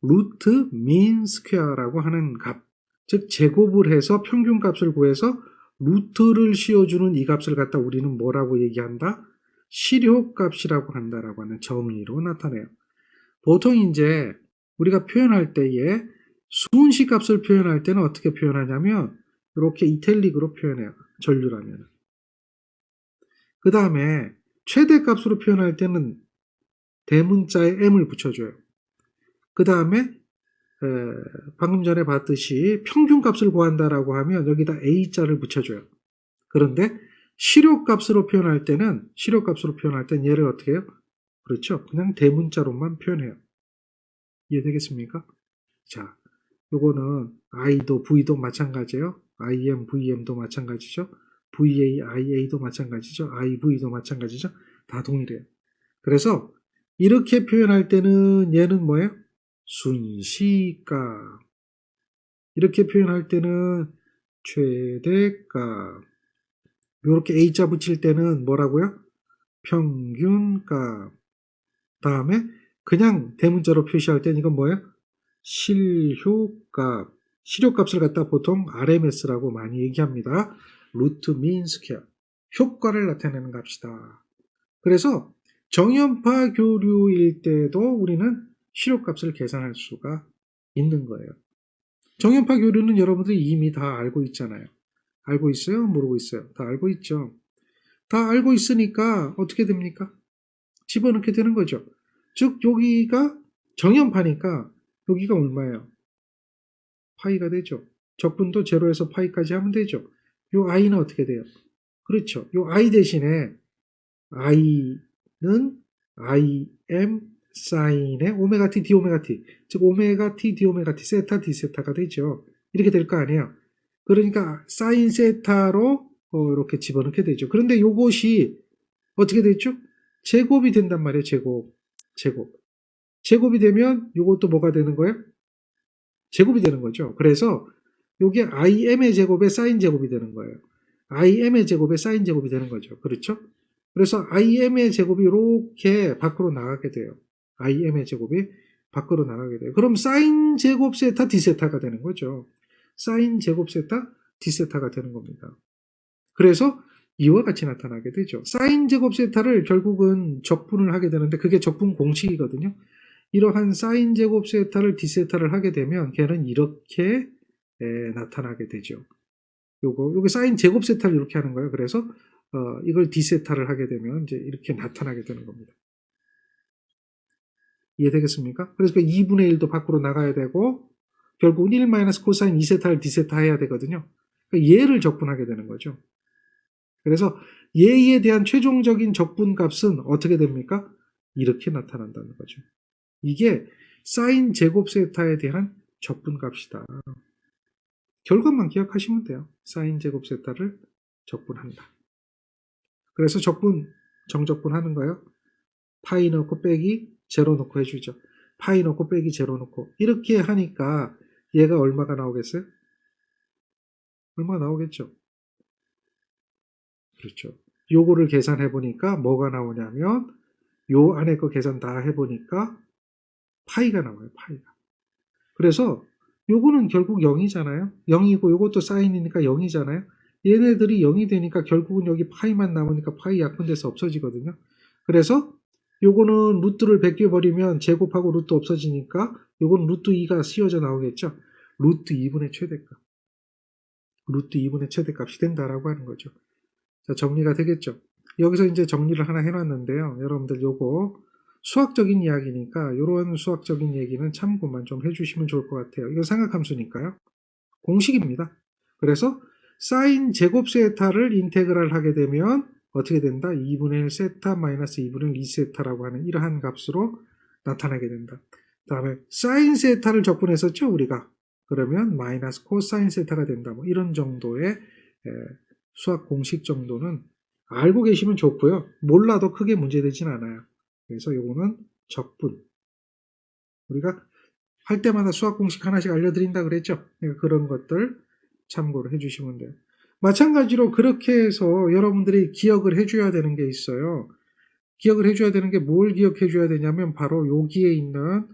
루트 민 스퀘어라고 하는 값, 즉 제곱을 해서 평균값을 구해서 루트를 씌워주는 이 값을 갖다 우리는 뭐라고 얘기한다? 실효값이라고 한다라고 하는 정의로 나타내요. 보통 이제 우리가 표현할 때에 순시값을 표현할 때는 어떻게 표현하냐면 이렇게 이탈릭으로 표현해요. 전류라면. 그 다음에 최대값으로 표현할 때는 대문자에 m을 붙여줘요. 그 다음에 방금 전에 봤듯이 평균값을 구한다라고 하면 여기다 a자를 붙여줘요. 그런데 실효값으로 표현할 때는 얘를 어떻게 해요? 그렇죠. 그냥 대문자로만 표현해요. 이해되겠습니까? 자, 요거는 i도 v도 마찬가지예요. im, vm도 마찬가지죠. va, ia도 마찬가지죠. iv도 마찬가지죠. 다 동일해요. 그래서 이렇게 표현할 때는 얘는 뭐예요? 순시값. 이렇게 표현할 때는 최대값. 이렇게 a자 붙일 때는 뭐라고요? 평균값. 다음에 그냥 대문자로 표시할 때는 이건 뭐예요? 실효값. 실효값을 갖다 보통 RMS라고 많이 얘기합니다. 루트 민 스퀘어. 효과를 나타내는 값이다. 그래서 정연파 교류일 때도 우리는 실효값을 계산할 수가 있는 거예요. 정연파 교류는 여러분들이 이미 다 알고 있잖아요. 알고 있어요? 모르고 있어요? 다 알고 있죠. 다 알고 있으니까 어떻게 됩니까? 집어넣게 되는 거죠. 즉 여기가 정연파니까 여기가 얼마예요? 파이가 되죠. 적분도 제로에서 파이까지 하면 되죠. 요 i는 어떻게 돼요? 그렇죠. 요 i 대신에 i는 im 사인의 오메가 t d 오메가 t, 즉 오메가 t d 오메가 t 세타 d 세타가 되죠. 이렇게 될 거 아니에요. 그러니까 사인 세타로 이렇게 집어넣게 되죠. 그런데 요것이 어떻게 되죠? 제곱이 된단 말이에요. 제곱이 되면 요것도 뭐가 되는 거예요? 제곱이 되는 거죠. 그래서 요게 im의 제곱에 사인 제곱이 되는 거예요. im의 제곱에 사인 제곱이 되는 거죠. 그렇죠? 그래서 im의 제곱이 이렇게 밖으로 나가게 돼요. im의 제곱이 밖으로 나가게 돼요. 그럼 사인 제곱 세타 d세타가 되는 거죠. 사인 제곱 세타 d세타가 되는 겁니다. 그래서 이와 같이 나타나게 되죠. 사인 제곱 세타를 결국은 적분을 하게 되는데 그게 적분 공식이거든요. 이러한 사인 제곱 세타를 d세타를 하게 되면 걔는 이렇게 나타나게 되죠. 요게 사인 제곱 세타를 이렇게 하는 거예요. 그래서 이걸 d세타를 하게 되면 이제 이렇게 나타나게 되는 겁니다. 이해되겠습니까? 그래서 그 2분의 1도 밖으로 나가야 되고 결국 1 코사인 2세타를 d세타 해야 되거든요. 그러니까 얘를 적분하게 되는 거죠. 그래서 얘에 대한 최종적인 적분값은 어떻게 됩니까? 이렇게 나타난다는 거죠. 이게 사인 제곱 세타에 대한 적분값이다. 결과만 기억하시면 돼요. 사인 제곱 세타를 적분한다. 그래서 정적분하는 거예요. 파이 넣고 빼기 제로 넣고 해주죠. 파이 넣고 빼기 제로 넣고 이렇게 하니까 얘가 얼마가 나오겠어요? 얼마 나오겠죠. 그렇죠. 요거를 계산해 보니까 뭐가 나오냐면 요 안에 거 계산 다 해보니까 파이가 나와요. 파이가. 그래서 요거는 결국 0이잖아요. 0이고 요것도 사인이니까 0이잖아요. 얘네들이 0이 되니까 결국은 여기 파이만 남으니까 파이 약분돼서 없어지거든요. 그래서 요거는 루트를 베껴버리면 제곱하고 루트 없어지니까 요건 루트 2가 씌워져 나오겠죠. 루트 2분의 최대값. 루트 2분의 최대값이 된다라고 하는 거죠. 자, 정리가 되겠죠. 여기서 이제 정리를 하나 해놨는데요. 여러분들 요거 수학적인 이야기니까 이런 수학적인 얘기는 참고만 좀 해주시면 좋을 것 같아요. 이건 삼각함수니까요. 공식입니다. 그래서 사인 제곱 세타를 인테그랄 하게 되면 어떻게 된다? 2분의 1 세타 마이너스 2분의 1 2세타라고 하는 이러한 값으로 나타나게 된다. 다음에 사인 세타를 적분했었죠, 우리가. 그러면 마이너스 코사인 세타가 된다. 뭐 이런 정도의 수학 공식 정도는 알고 계시면 좋고요. 몰라도 크게 문제되진 않아요. 그래서 요거는 적분. 우리가 할 때마다 수학 공식 하나씩 알려드린다 그랬죠. 그러니까 그런 것들 참고를 해주시면 돼요. 마찬가지로 그렇게 해서 여러분들이 기억을 해줘야 되는 게 있어요. 기억을 해줘야 되는 게 뭘 기억해줘야 되냐면 바로 여기에 있는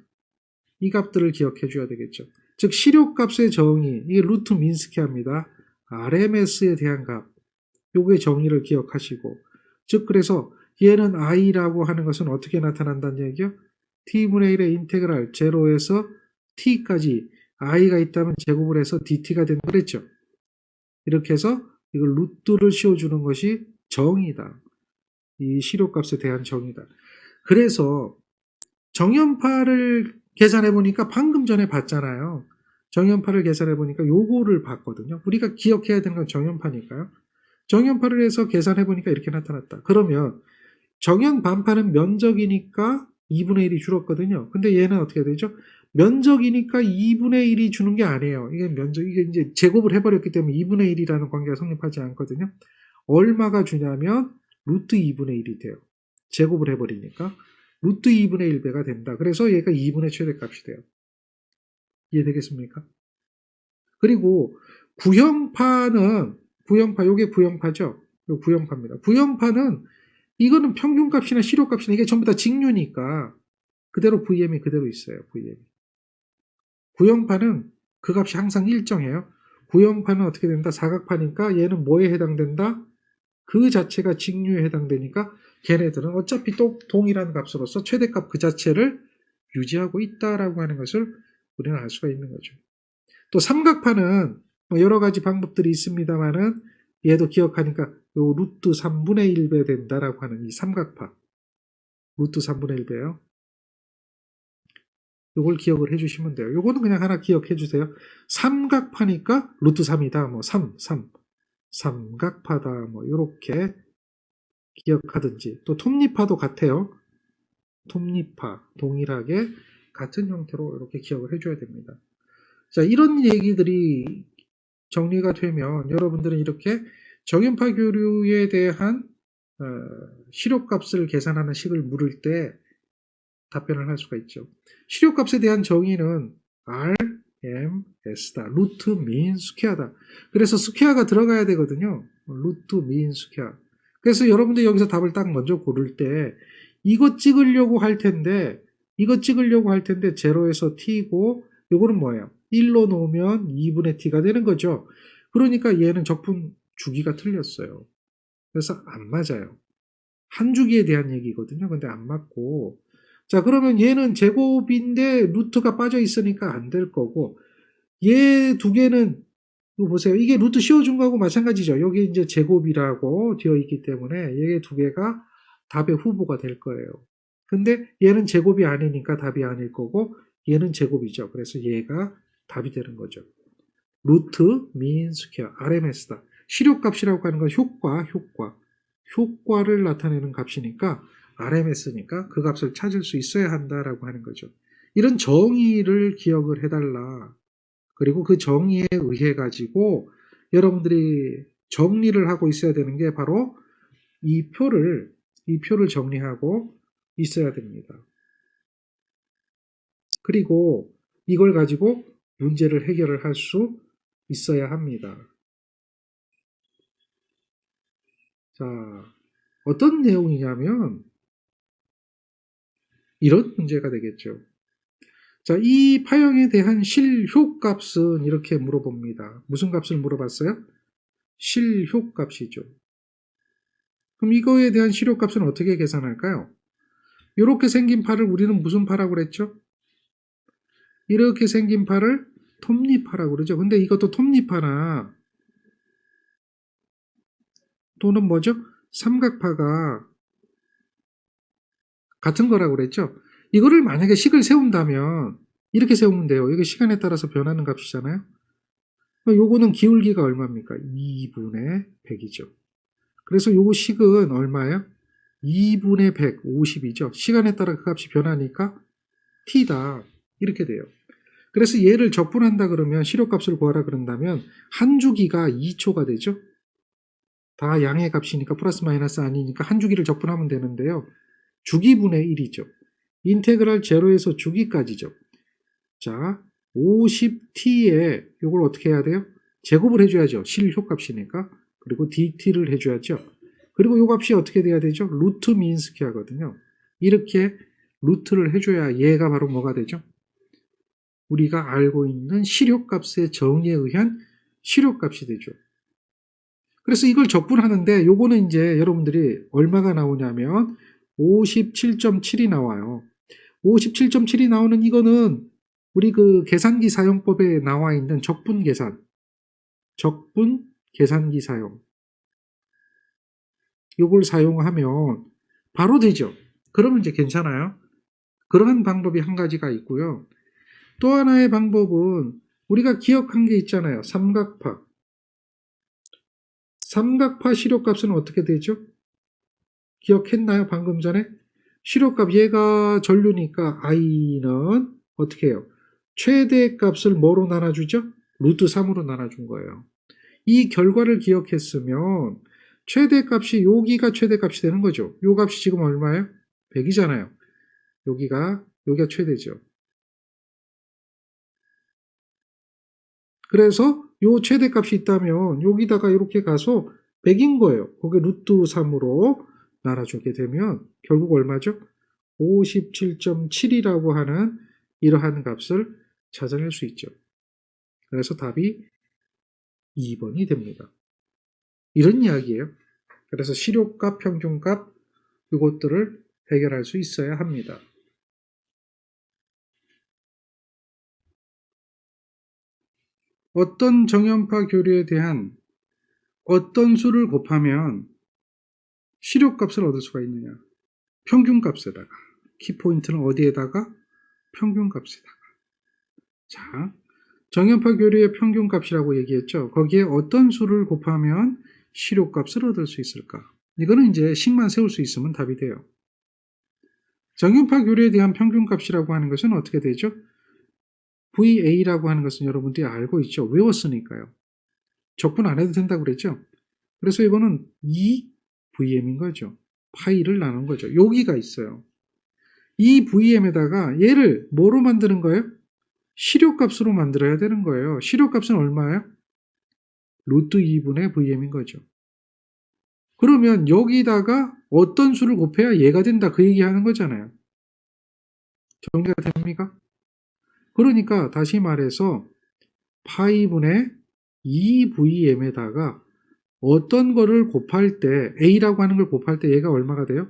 이 값들을 기억해줘야 되겠죠. 즉 실효값의 정의, 이게 루트 민스케합니다. RMS에 대한 값, 요거의 정의를 기억하시고, 즉 그래서 얘는 i라고 하는 것은 어떻게 나타난다는 얘기요? t분의 1의 인테그랄 0에서 t까지 i가 있다면 제곱을 해서 dt가 된다 그랬죠. 이렇게 해서 이걸 루트를 씌워주는 것이 정의다. 이 실효값에 대한 정의다. 그래서 정연파를 계산해 보니까 방금 전에 봤잖아요. 정연파를 계산해 보니까 요거를 봤거든요. 우리가 기억해야 되는 건 정연파니까요. 정연파를 해서 계산해 보니까 이렇게 나타났다. 그러면 정연 반파는 면적이니까 2분의 1이 줄었거든요. 근데 얘는 어떻게 되죠? 면적이니까 2분의 1이 주는 게 아니에요. 이게 면적, 이게 이제 제곱을 해버렸기 때문에 2분의 1이라는 관계가 성립하지 않거든요. 얼마가 주냐면 루트 2분의 1이 돼요. 제곱을 해버리니까. 루트 2분의 1배가 된다. 그래서 얘가 2분의 최대값이 돼요. 이해되겠습니까? 그리고 구형파는, 요게 구형파죠? 요 구형파입니다. 구형파는 이거는 평균값이나 실효값이나 이게 전부 다 직류니까 그대로 VM이 그대로 있어요. VM이. 구형파는 그 값이 항상 일정해요. 구형파는 어떻게 된다? 사각파니까 얘는 뭐에 해당된다? 그 자체가 직류에 해당되니까 걔네들은 어차피 또 동일한 값으로서 최대값 그 자체를 유지하고 있다라고 하는 것을 우리는 알 수가 있는 거죠. 또 삼각파는 여러 가지 방법들이 있습니다만은 얘도 기억하니까 요 루트 3분의 1배 된다라고 하는 이 삼각파. 루트 3분의 1배요. 요걸 기억을 해주시면 돼요. 요거는 그냥 하나 기억해 주세요. 삼각파니까 루트 3이다. 뭐 3. 삼각파다. 뭐 요렇게 기억하든지. 또 톱니파도 같아요. 톱니파. 동일하게 같은 형태로 이렇게 기억을 해줘야 됩니다. 자, 이런 얘기들이 정리가 되면 여러분들은 이렇게 정연파 교류에 대한 실효값을 계산하는 식을 물을 때 답변을 할 수가 있죠. 실효값에 대한 정의는 RMS다. 루트 민 스퀘어다. 그래서 스퀘어가 들어가야 되거든요. 루트 민 스퀘어. 그래서 여러분들 여기서 답을 딱 먼저 고를 때 이거 찍으려고 할 텐데 0에서 t고 요거는 뭐예요? 1로 놓으면 2분의 t가 되는 거죠. 그러니까 얘는 적분 주기가 틀렸어요. 그래서 안 맞아요. 한 주기에 대한 얘기거든요. 근데 안 맞고. 자, 그러면 얘는 제곱인데 루트가 빠져 있으니까 안 될 거고, 얘 두 개는, 이거 보세요. 이게 루트 씌워준 거하고 마찬가지죠. 여기 이제 제곱이라고 되어 있기 때문에 얘 두 개가 답의 후보가 될 거예요. 근데 얘는 제곱이 아니니까 답이 아닐 거고, 얘는 제곱이죠. 그래서 얘가 답이 되는 거죠. 루트, 민, 스퀘어, RMS다. 실효값이라고 하는 건 효과를 나타내는 값이니까 RMS니까 그 값을 찾을 수 있어야 한다라고 하는 거죠. 이런 정의를 기억을 해달라. 그리고 그 정의에 의해 가지고 여러분들이 정리를 하고 있어야 되는 게 바로 이 표를 정리하고 있어야 됩니다. 그리고 이걸 가지고 문제를 해결을 할 수 있어야 합니다. 자, 어떤 내용이냐면 이런 문제가 되겠죠. 자, 이 파형에 대한 실효값은 이렇게 물어봅니다. 무슨 값을 물어봤어요? 실효값이죠. 그럼 이거에 대한 실효값은 어떻게 계산할까요? 이렇게 생긴 팔을 우리는 무슨 파라고 그랬죠? 이렇게 생긴 팔을 톱니파라고 그러죠. 근데 이것도 톱니파나 또는 뭐죠? 삼각파가 같은 거라고 그랬죠. 이거를 만약에 식을 세운다면 이렇게 세우면 돼요. 이게 시간에 따라서 변하는 값이잖아요. 요거는 기울기가 얼마입니까? 2분의 100이죠. 그래서 요거 식은 얼마예요? 2분의 100, 50이죠. 시간에 따라 그 값이 변하니까 t다. 이렇게 돼요. 그래서 얘를 적분한다 그러면 실효값을 구하라 그런다면 한 주기가 2초가 되죠. 다 양의 값이니까 플러스 마이너스 아니니까 한 주기를 적분하면 되는데요. 주기분의 1이죠. 인테그랄 제로에서 주기까지죠. 자, 50t에 이걸 어떻게 해야 돼요? 제곱을 해줘야죠. 실효값이니까. 그리고 dt를 해줘야죠. 그리고 이 값이 어떻게 돼야 되죠? 루트 미인스키 하거든요. 이렇게 루트를 해줘야 얘가 바로 뭐가 되죠? 우리가 알고 있는 실효값의 정의에 의한 실효값이 되죠. 그래서 이걸 적분하는데 요거는 이제 여러분들이 얼마가 나오냐면 57.7이 나와요. 57.7이 나오는 이거는 우리 그 계산기 사용법에 나와 있는 적분 계산기 사용. 요걸 사용하면 바로 되죠. 그러면 이제 괜찮아요. 그런 방법이 한 가지가 있고요. 또 하나의 방법은 우리가 기억한 게 있잖아요. 삼각파. 삼각파 실효값은 어떻게 되죠? 기억했나요? 방금 전에? 실효값 얘가 전류니까 i는 어떻게 해요? 최대값을 뭐로 나눠주죠? 루트 3으로 나눠준 거예요. 이 결과를 기억했으면 최대값이 여기가 최대값이 되는 거죠. 요 값이 지금 얼마예요? 100이잖아요. 여기가 최대죠. 그래서 요 최대값이 있다면 여기다가 이렇게 가서 100인 거예요. 거기 루트 3으로 나눠주게 되면 결국 얼마죠? 57.7이라고 하는 이러한 값을 찾아낼 수 있죠. 그래서 답이 2번이 됩니다. 이런 이야기예요. 그래서 실효값, 평균값 이것들을 해결할 수 있어야 합니다. 어떤 정연파 교류에 대한 어떤 수를 곱하면 실효값을 얻을 수가 있느냐? 평균값에다가. 키포인트는 어디에다가? 평균값에다가. 자, 정연파 교류의 평균값이라고 얘기했죠. 거기에 어떤 수를 곱하면 실효값을 얻을 수 있을까? 이거는 이제 식만 세울 수 있으면 답이 돼요. 정연파 교류에 대한 평균값이라고 하는 것은 어떻게 되죠? VA라고 하는 것은 여러분들이 알고 있죠. 외웠으니까요. 적분 안 해도 된다고 그랬죠. 그래서 이거는 2VM인 거죠. 파이를 나눈 거죠. 여기가 있어요. 이 VM에다가 얘를 뭐로 만드는 거예요? 실효값으로 만들어야 되는 거예요. 실효값은 얼마예요? 루트 2분의 VM인 거죠. 그러면 여기다가 어떤 수를 곱해야 얘가 된다 그 얘기하는 거잖아요. 정리가 됩니까? 그러니까 다시 말해서 파이분의 2VM에다가 어떤 거를 곱할 때 A라고 하는 걸 곱할 때 얘가 얼마가 돼요?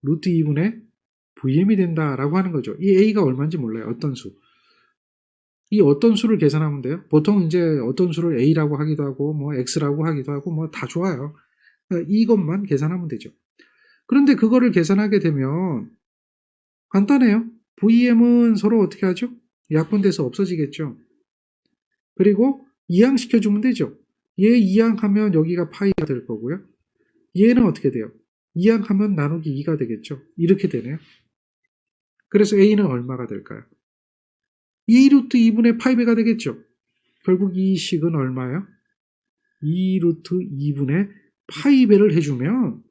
루트 2분의 VM이 된다라고 하는 거죠. 이 A가 얼마인지 몰라요. 어떤 수. 이 어떤 수를 계산하면 돼요? 보통 이제 어떤 수를 A라고 하기도 하고 뭐 X라고 하기도 하고 뭐 다 좋아요. 그러니까 이것만 계산하면 되죠. 그런데 그거를 계산하게 되면 간단해요. VM은 서로 어떻게 하죠? 약분돼서 없어지겠죠. 그리고 이항시켜주면 되죠. 얘 이항하면 여기가 파이가 될 거고요. 얘는 어떻게 돼요? 이항하면 나누기 2가 되겠죠. 이렇게 되네요. 그래서 A는 얼마가 될까요? 2루트 2분의 파이배가 되겠죠. 결국 이 식은 얼마예요? 2루트 2분의 파이배를 해주면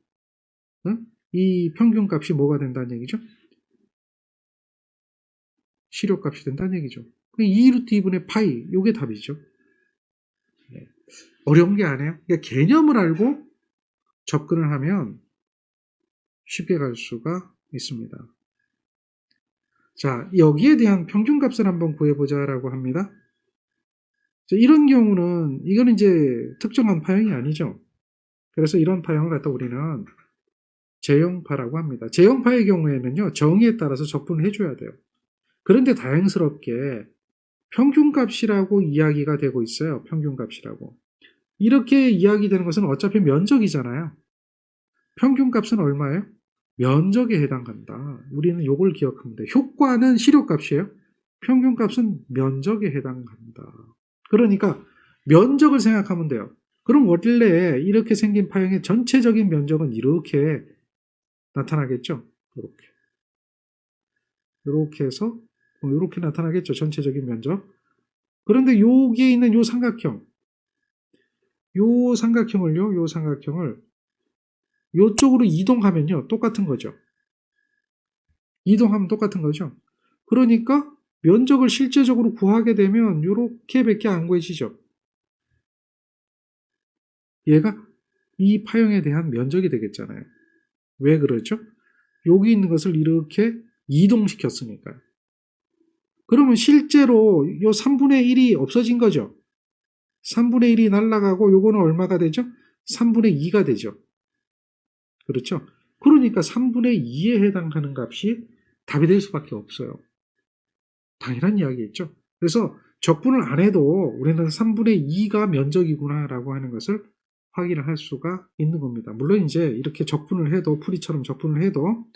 이 평균값이 뭐가 된다는 얘기죠? 실효값이 된다는 얘기죠. 2루트 2분의 파이 이게 답이죠. 네. 어려운 게 아니에요. 그러니까 개념을 알고 접근을 하면 쉽게 갈 수가 있습니다. 자, 여기에 대한 평균값을 한번 구해보자라고 합니다. 이런 경우는 이거는 이제 특정한 파형이 아니죠. 그래서 이런 파형을 갖다 우리는 제형파라고 합니다. 제형파의 경우에는요, 정의에 따라서 적분을 해줘야 돼요. 그런데 다행스럽게 평균값이라고 이야기가 되고 있어요. 평균값이라고. 이렇게 이야기되는 것은 어차피 면적이잖아요. 평균값은 얼마예요? 면적에 해당한다. 우리는 이걸 기억하면 돼요. 효과는 실효값이에요. 평균값은 면적에 해당한다. 그러니까 면적을 생각하면 돼요. 그럼 원래 이렇게 생긴 파형의 전체적인 면적은 이렇게 나타나겠죠. 이렇게. 이렇게 해서 이렇게 나타나겠죠. 전체적인 면적. 그런데 여기에 있는 요 삼각형을요. 요 삼각형을 요쪽으로 이동하면요. 똑같은 거죠. 이동하면 똑같은 거죠. 그러니까 면적을 실제적으로 구하게 되면 이렇게밖에 안 구해지죠. 얘가 이 파형에 대한 면적이 되겠잖아요. 왜 그러죠? 여기 있는 것을 이렇게 이동시켰으니까요. 그러면 실제로 요 3분의 1이 없어진 거죠. 3분의 1이 날아가고 요거는 얼마가 되죠? 3분의 2가 되죠. 그렇죠? 그러니까 3분의 2에 해당하는 값이 답이 될 수밖에 없어요. 당연한 이야기겠죠. 그래서 적분을 안 해도 우리는 3분의 2가 면적이구나라고 하는 것을 확인을 할 수가 있는 겁니다. 물론 이제 이렇게 적분을 해도 풀이처럼 적분을 해도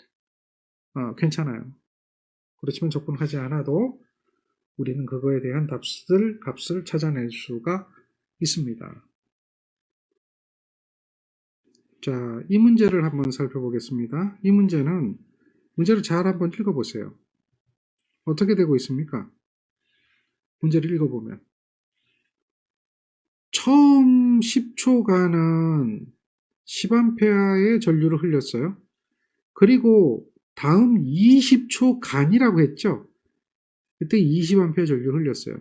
괜찮아요. 그렇지만 적분하지 않아도 우리는 그거에 대한 값을 찾아낼 수가 있습니다. 자, 이 문제를 한번 살펴보겠습니다. 이 문제를 잘 한번 읽어보세요. 어떻게 되고 있습니까? 문제를 읽어보면 처음 10초간은 10A의 전류를 흘렸어요. 그리고 다음 20초간이라고 했죠. 그때 20A 전류를 흘렸어요.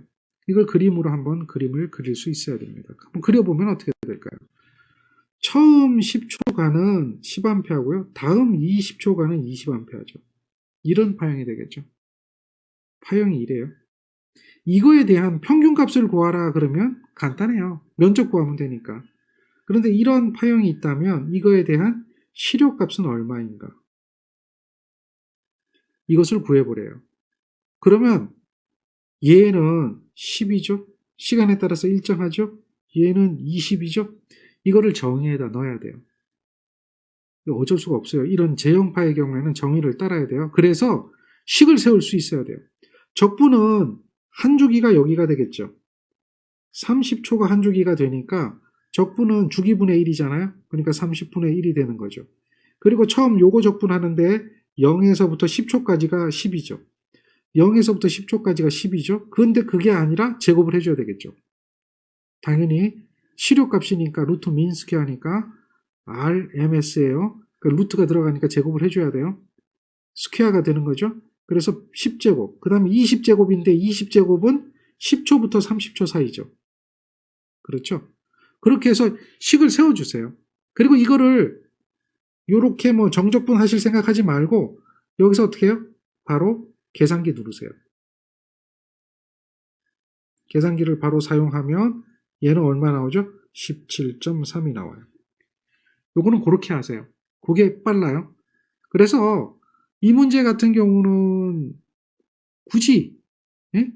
이걸 그림으로 한번 그림을 그릴 수 있어야 됩니다. 한번 그려보면 어떻게 될까요? 처음 10초간은 10A고요. 다음 20초간은 20A죠. 이런 파형이 되겠죠. 파형이 이래요. 이거에 대한 평균값을 구하라 그러면 간단해요. 면적 구하면 되니까. 그런데 이런 파형이 있다면 이거에 대한 실효값은 얼마인가? 이것을 구해보래요. 그러면 얘는 10이죠? 시간에 따라서 일정하죠? 얘는 20이죠? 이거를 정의에다 넣어야 돼요. 어쩔 수가 없어요. 이런 제형파의 경우에는 정의를 따라야 돼요. 그래서 식을 세울 수 있어야 돼요. 적분은 한 주기가 여기가 되겠죠. 30초가 한 주기가 되니까 적분은 주기분의 1이잖아요. 그러니까 30분의 1이 되는 거죠. 그리고 처음 요거 적분하는데 0에서부터 10초까지가 10이죠. 0에서부터 10초까지가 10이죠. 그런데 그게 아니라 제곱을 해줘야 되겠죠. 당연히 실효값이니까 루트 민스퀘어 하니까 RMS예요. 그 루트가 들어가니까 제곱을 해줘야 돼요. 스퀘어가 되는 거죠. 그래서 10제곱, 그 다음에 20제곱인데 20제곱은 10초부터 30초 사이죠. 그렇죠? 그렇게 해서 식을 세워주세요. 그리고 이거를 요렇게 뭐 정적분 하실 생각하지 말고 여기서 어떻게 해요? 바로 계산기 누르세요. 계산기를 바로 사용하면 얘는 얼마 나오죠? 17.3이 나와요. 요거는 그렇게 하세요. 그게 빨라요. 그래서 이 문제 같은 경우는 굳이 예?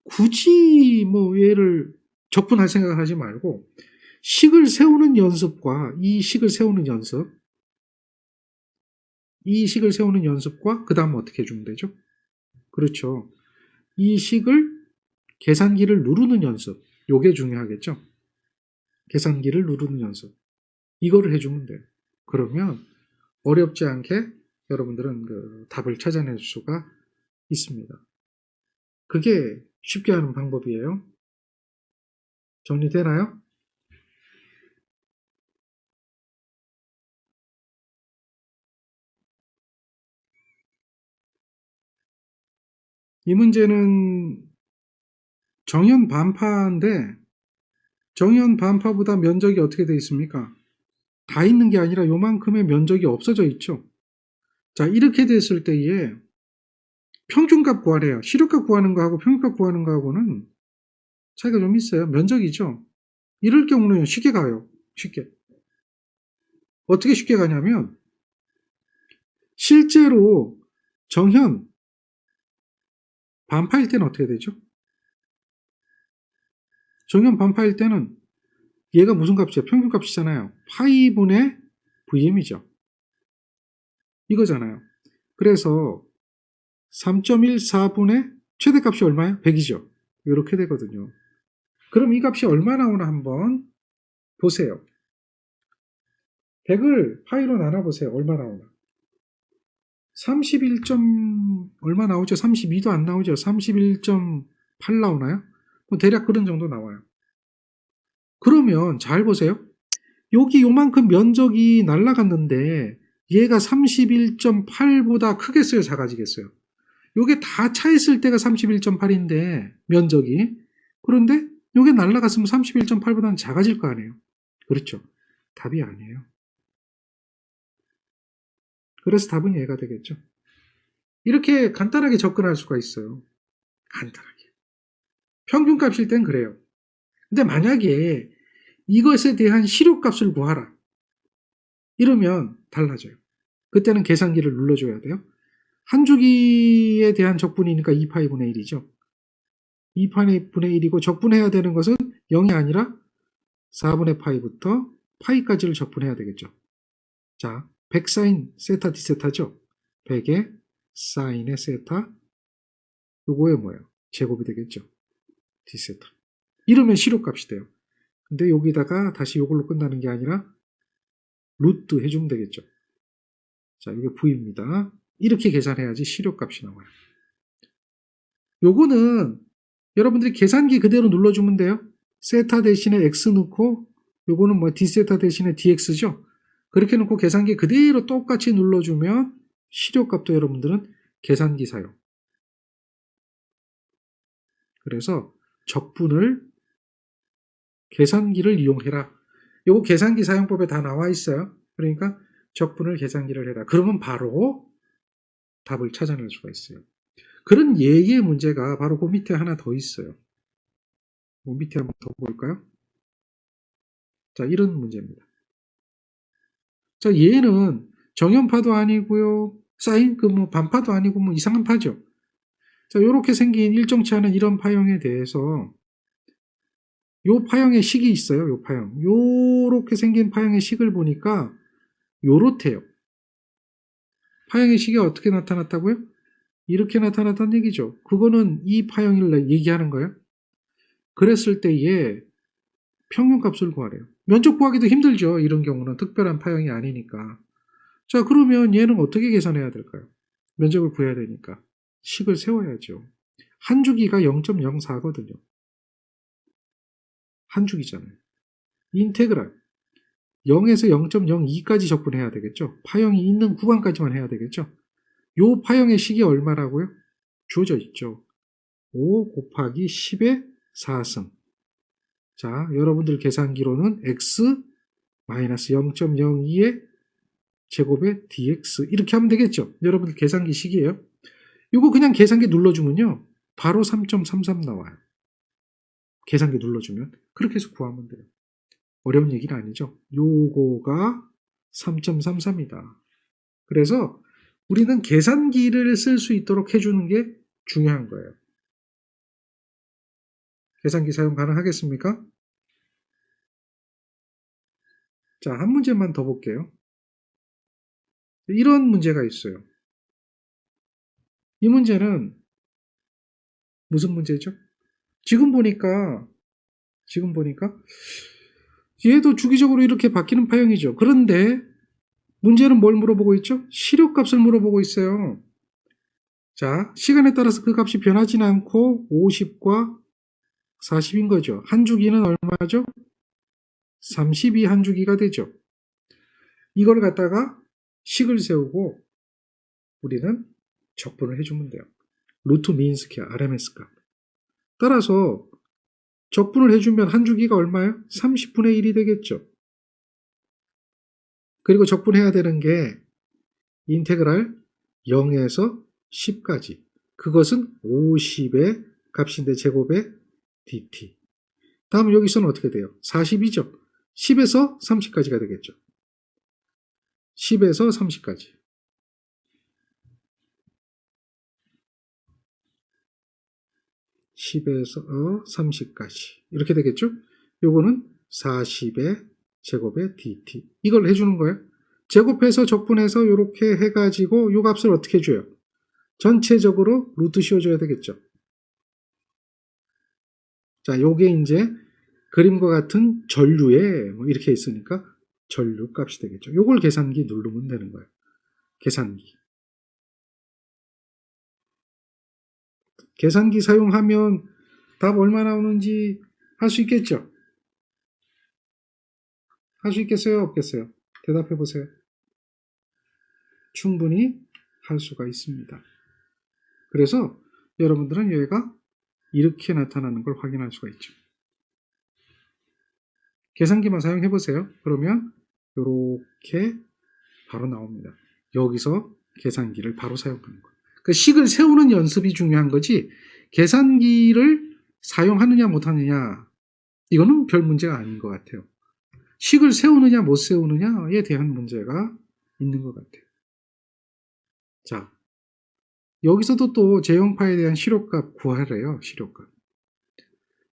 굳이 뭐 얘를 적분할 생각을 하지 말고 식을 세우는 연습과 이 식을 세우는 연습과 그 다음 어떻게 해주면 되죠? 그렇죠. 이 식을 계산기를 누르는 연습, 요게 중요하겠죠. 계산기를 누르는 연습, 이거를 해주면 돼요. 그러면 어렵지 않게 여러분들은 그 답을 찾아낼 수가 있습니다. 그게 쉽게 하는 방법이에요. 정리되나요? 이 문제는 정연 반파인데 정연 반파보다 면적이 어떻게 되어 있습니까? 다 있는 게 아니라 요만큼의 면적이 없어져 있죠. 자, 이렇게 됐을 때에 평균값 구하래요. 실효값 구하는 거하고 평균값 구하는 거하고는 차이가 좀 있어요. 면적이죠. 이럴 경우는 쉽게 가요. 쉽게. 어떻게 쉽게 가냐면 실제로 정현 반파일 때는 어떻게 되죠? 정현 반파일 때는 얘가 무슨 값이에요? 평균값이잖아요. 파이분의 VM이죠. 이거잖아요. 그래서 3.14분의 최대값이 얼마예요? 100이죠. 이렇게 되거든요. 그럼 이 값이 얼마 나오나 한번 보세요. 100을 파이로 나눠보세요. 얼마 나오나? 31. 얼마 나오죠? 32도 안 나오죠? 31.8 나오나요? 뭐 대략 그런 정도 나와요. 그러면 잘 보세요. 여기 요만큼 면적이 날라갔는데 얘가 31.8보다 크겠어요? 작아지겠어요? 요게 다 차있을 때가 31.8인데 면적이. 그런데 요게 날라갔으면 31.8보다는 작아질 거 아니에요? 그렇죠. 답이 아니에요. 그래서 답은 얘가 되겠죠. 이렇게 간단하게 접근할 수가 있어요. 간단하게. 평균값일 땐 그래요. 근데 만약에 이것에 대한 실효값을 구하라. 이러면 달라져요. 그때는 계산기를 눌러줘야 돼요. 한 주기에 대한 적분이니까 2파이분의 1이죠. 2파이분의 1이고 적분해야 되는 것은 0이 아니라 4분의 파이부터 파이까지를 적분해야 되겠죠. 자, 100 사인 세타 디세타죠. 100의 사인의 세타, 요거에 뭐예요? 제곱이 되겠죠. 디세타. 이러면 실효값이 돼요. 근데 여기다가 다시 요걸로 끝나는 게 아니라 루트 해주면 되겠죠. 자, 이게 V입니다. 이렇게 계산해야지 실효값이 나와요. 요거는 여러분들이 계산기 그대로 눌러주면 돼요. 세타 대신에 x 넣고 요거는 뭐 d세타 대신에 dx죠. 그렇게 놓고 계산기 그대로 똑같이 눌러주면 실효값도 여러분들은 계산기 사용. 그래서 적분을 계산기를 이용해라. 요거 계산기 사용법에 다 나와 있어요. 그러니까 적분을 계산기를 해라. 그러면 바로 답을 찾아낼 수가 있어요. 그런 예의 문제가 바로 그 밑에 하나 더 있어요. 그 밑에 한번 더 볼까요? 자, 이런 문제입니다. 자, 얘는 정연파도 아니고요. 사인 뭐 반파도 아니고 뭐 이상한 파죠. 자, 요렇게 생긴 일정치 않은 이런 파형에 대해서 요 파형의 식이 있어요. 요 파형. 요렇게 생긴 파형의 식을 보니까 요렇대요. 파형의 식이 어떻게 나타났다고요? 이렇게 나타났다는 얘기죠. 그거는 이 파형을 얘기하는 거예요. 그랬을 때에 평균값을 구하래요. 면적 구하기도 힘들죠. 이런 경우는 특별한 파형이 아니니까. 자, 그러면 얘는 어떻게 계산해야 될까요? 면적을 구해야 되니까 식을 세워야죠. 한 주기가 0.04거든요. 한 주기잖아요. 인테그랄 0에서 0.02까지 적분해야 되겠죠. 파형이 있는 구간까지만 해야 되겠죠. 요 파형의 식이 얼마라고요? 주어져 있죠. 5 곱하기 10의 4승. 자, 여러분들 계산기로는 x 마이너스 0.02의 제곱의 dx 이렇게 하면 되겠죠. 여러분들 계산기 식이에요. 이거 그냥 계산기 눌러주면요. 바로 3.33 나와요. 계산기 눌러주면. 그렇게 해서 구하면 돼요. 어려운 얘기는 아니죠. 요거가 3.33이다. 그래서 우리는 계산기를 쓸 수 있도록 해주는 게 중요한 거예요. 계산기 사용 가능하겠습니까? 자, 한 문제만 더 볼게요. 이런 문제가 있어요. 이 문제는 무슨 문제죠? 지금 보니까 얘도 주기적으로 이렇게 바뀌는 파형이죠. 그런데 문제는 뭘 물어보고 있죠? 실효값을 물어보고 있어요. 자, 시간에 따라서 그 값이 변하지는 않고 50과 40인 거죠. 한 주기는 얼마죠? 32 한 주기가 되죠. 이걸 갖다가 식을 세우고 우리는 적분을 해주면 돼요. 루트 미인 스퀘어 RMS 값. 따라서 적분을 해주면 한 주기가 얼마예요? 30분의 1이 되겠죠. 그리고 적분해야 되는 게 인테그랄 0에서 10까지. 그것은 50의 값인데 제곱의 dt. 다음 여기서는 어떻게 돼요? 40이죠. 10에서 30까지가 되겠죠. 10에서 30까지. 10에서 30까지. 이렇게 되겠죠? 요거는 40의 제곱의 dt. 이걸 해주는 거예요. 제곱해서 적분해서 이렇게 해가지고 요 값을 어떻게 줘요? 전체적으로 루트 씌워줘야 되겠죠. 자, 요게 이제 그림과 같은 전류에 뭐 이렇게 있으니까 전류 값이 되겠죠. 요걸 계산기 누르면 되는 거예요. 계산기. 계산기 사용하면 답 얼마 나오는지 할 수 있겠죠? 할 수 있겠어요? 없겠어요? 대답해 보세요. 충분히 할 수가 있습니다. 그래서 여러분들은 얘가 이렇게 나타나는 걸 확인할 수가 있죠. 계산기만 사용해 보세요. 그러면 이렇게 바로 나옵니다. 여기서 계산기를 바로 사용하는 거예요. 그 식을 세우는 연습이 중요한 거지 계산기를 사용하느냐 못하느냐 이거는 별 문제가 아닌 것 같아요. 식을 세우느냐 못 세우느냐에 대한 문제가 있는 것 같아요. 자, 여기서도 또 제형파에 대한 실효값 구하래요. 실효값.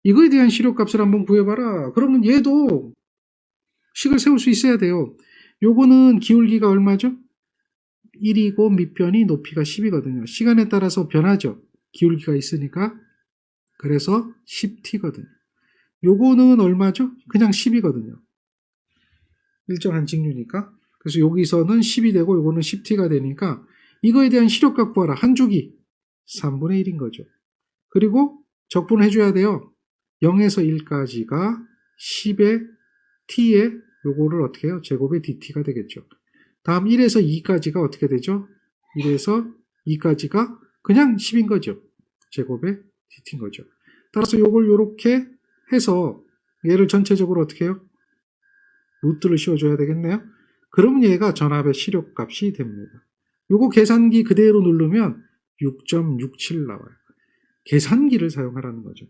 이거에 대한 실효값을 한번 구해봐라. 그러면 얘도 식을 세울 수 있어야 돼요. 요거는 기울기가 얼마죠? 1이고 밑변이 높이가 10이거든요. 시간에 따라서 변하죠. 기울기가 있으니까. 그래서 10t거든요. 요거는 얼마죠? 그냥 10이거든요. 일정한 직류니까. 그래서 여기서는 10이 되고 요거는 10t가 되니까 이거에 대한 실효값 구하라. 한 주기 3분의 1인 거죠. 그리고 적분해줘야 돼요. 0에서 1까지가 10의 t에 요거를 어떻게 해요? 제곱의 dt가 되겠죠. 다음 1에서 2까지가 어떻게 되죠? 1에서 2까지가 그냥 10인 거죠. 제곱의 dt인 거죠. 따라서 요걸 요렇게 해서 얘를 전체적으로 어떻게 해요? 루트를 씌워줘야 되겠네요. 그럼 얘가 전압의 실효값이 됩니다. 요거 계산기 그대로 누르면 6.67 나와요. 계산기를 사용하라는 거죠.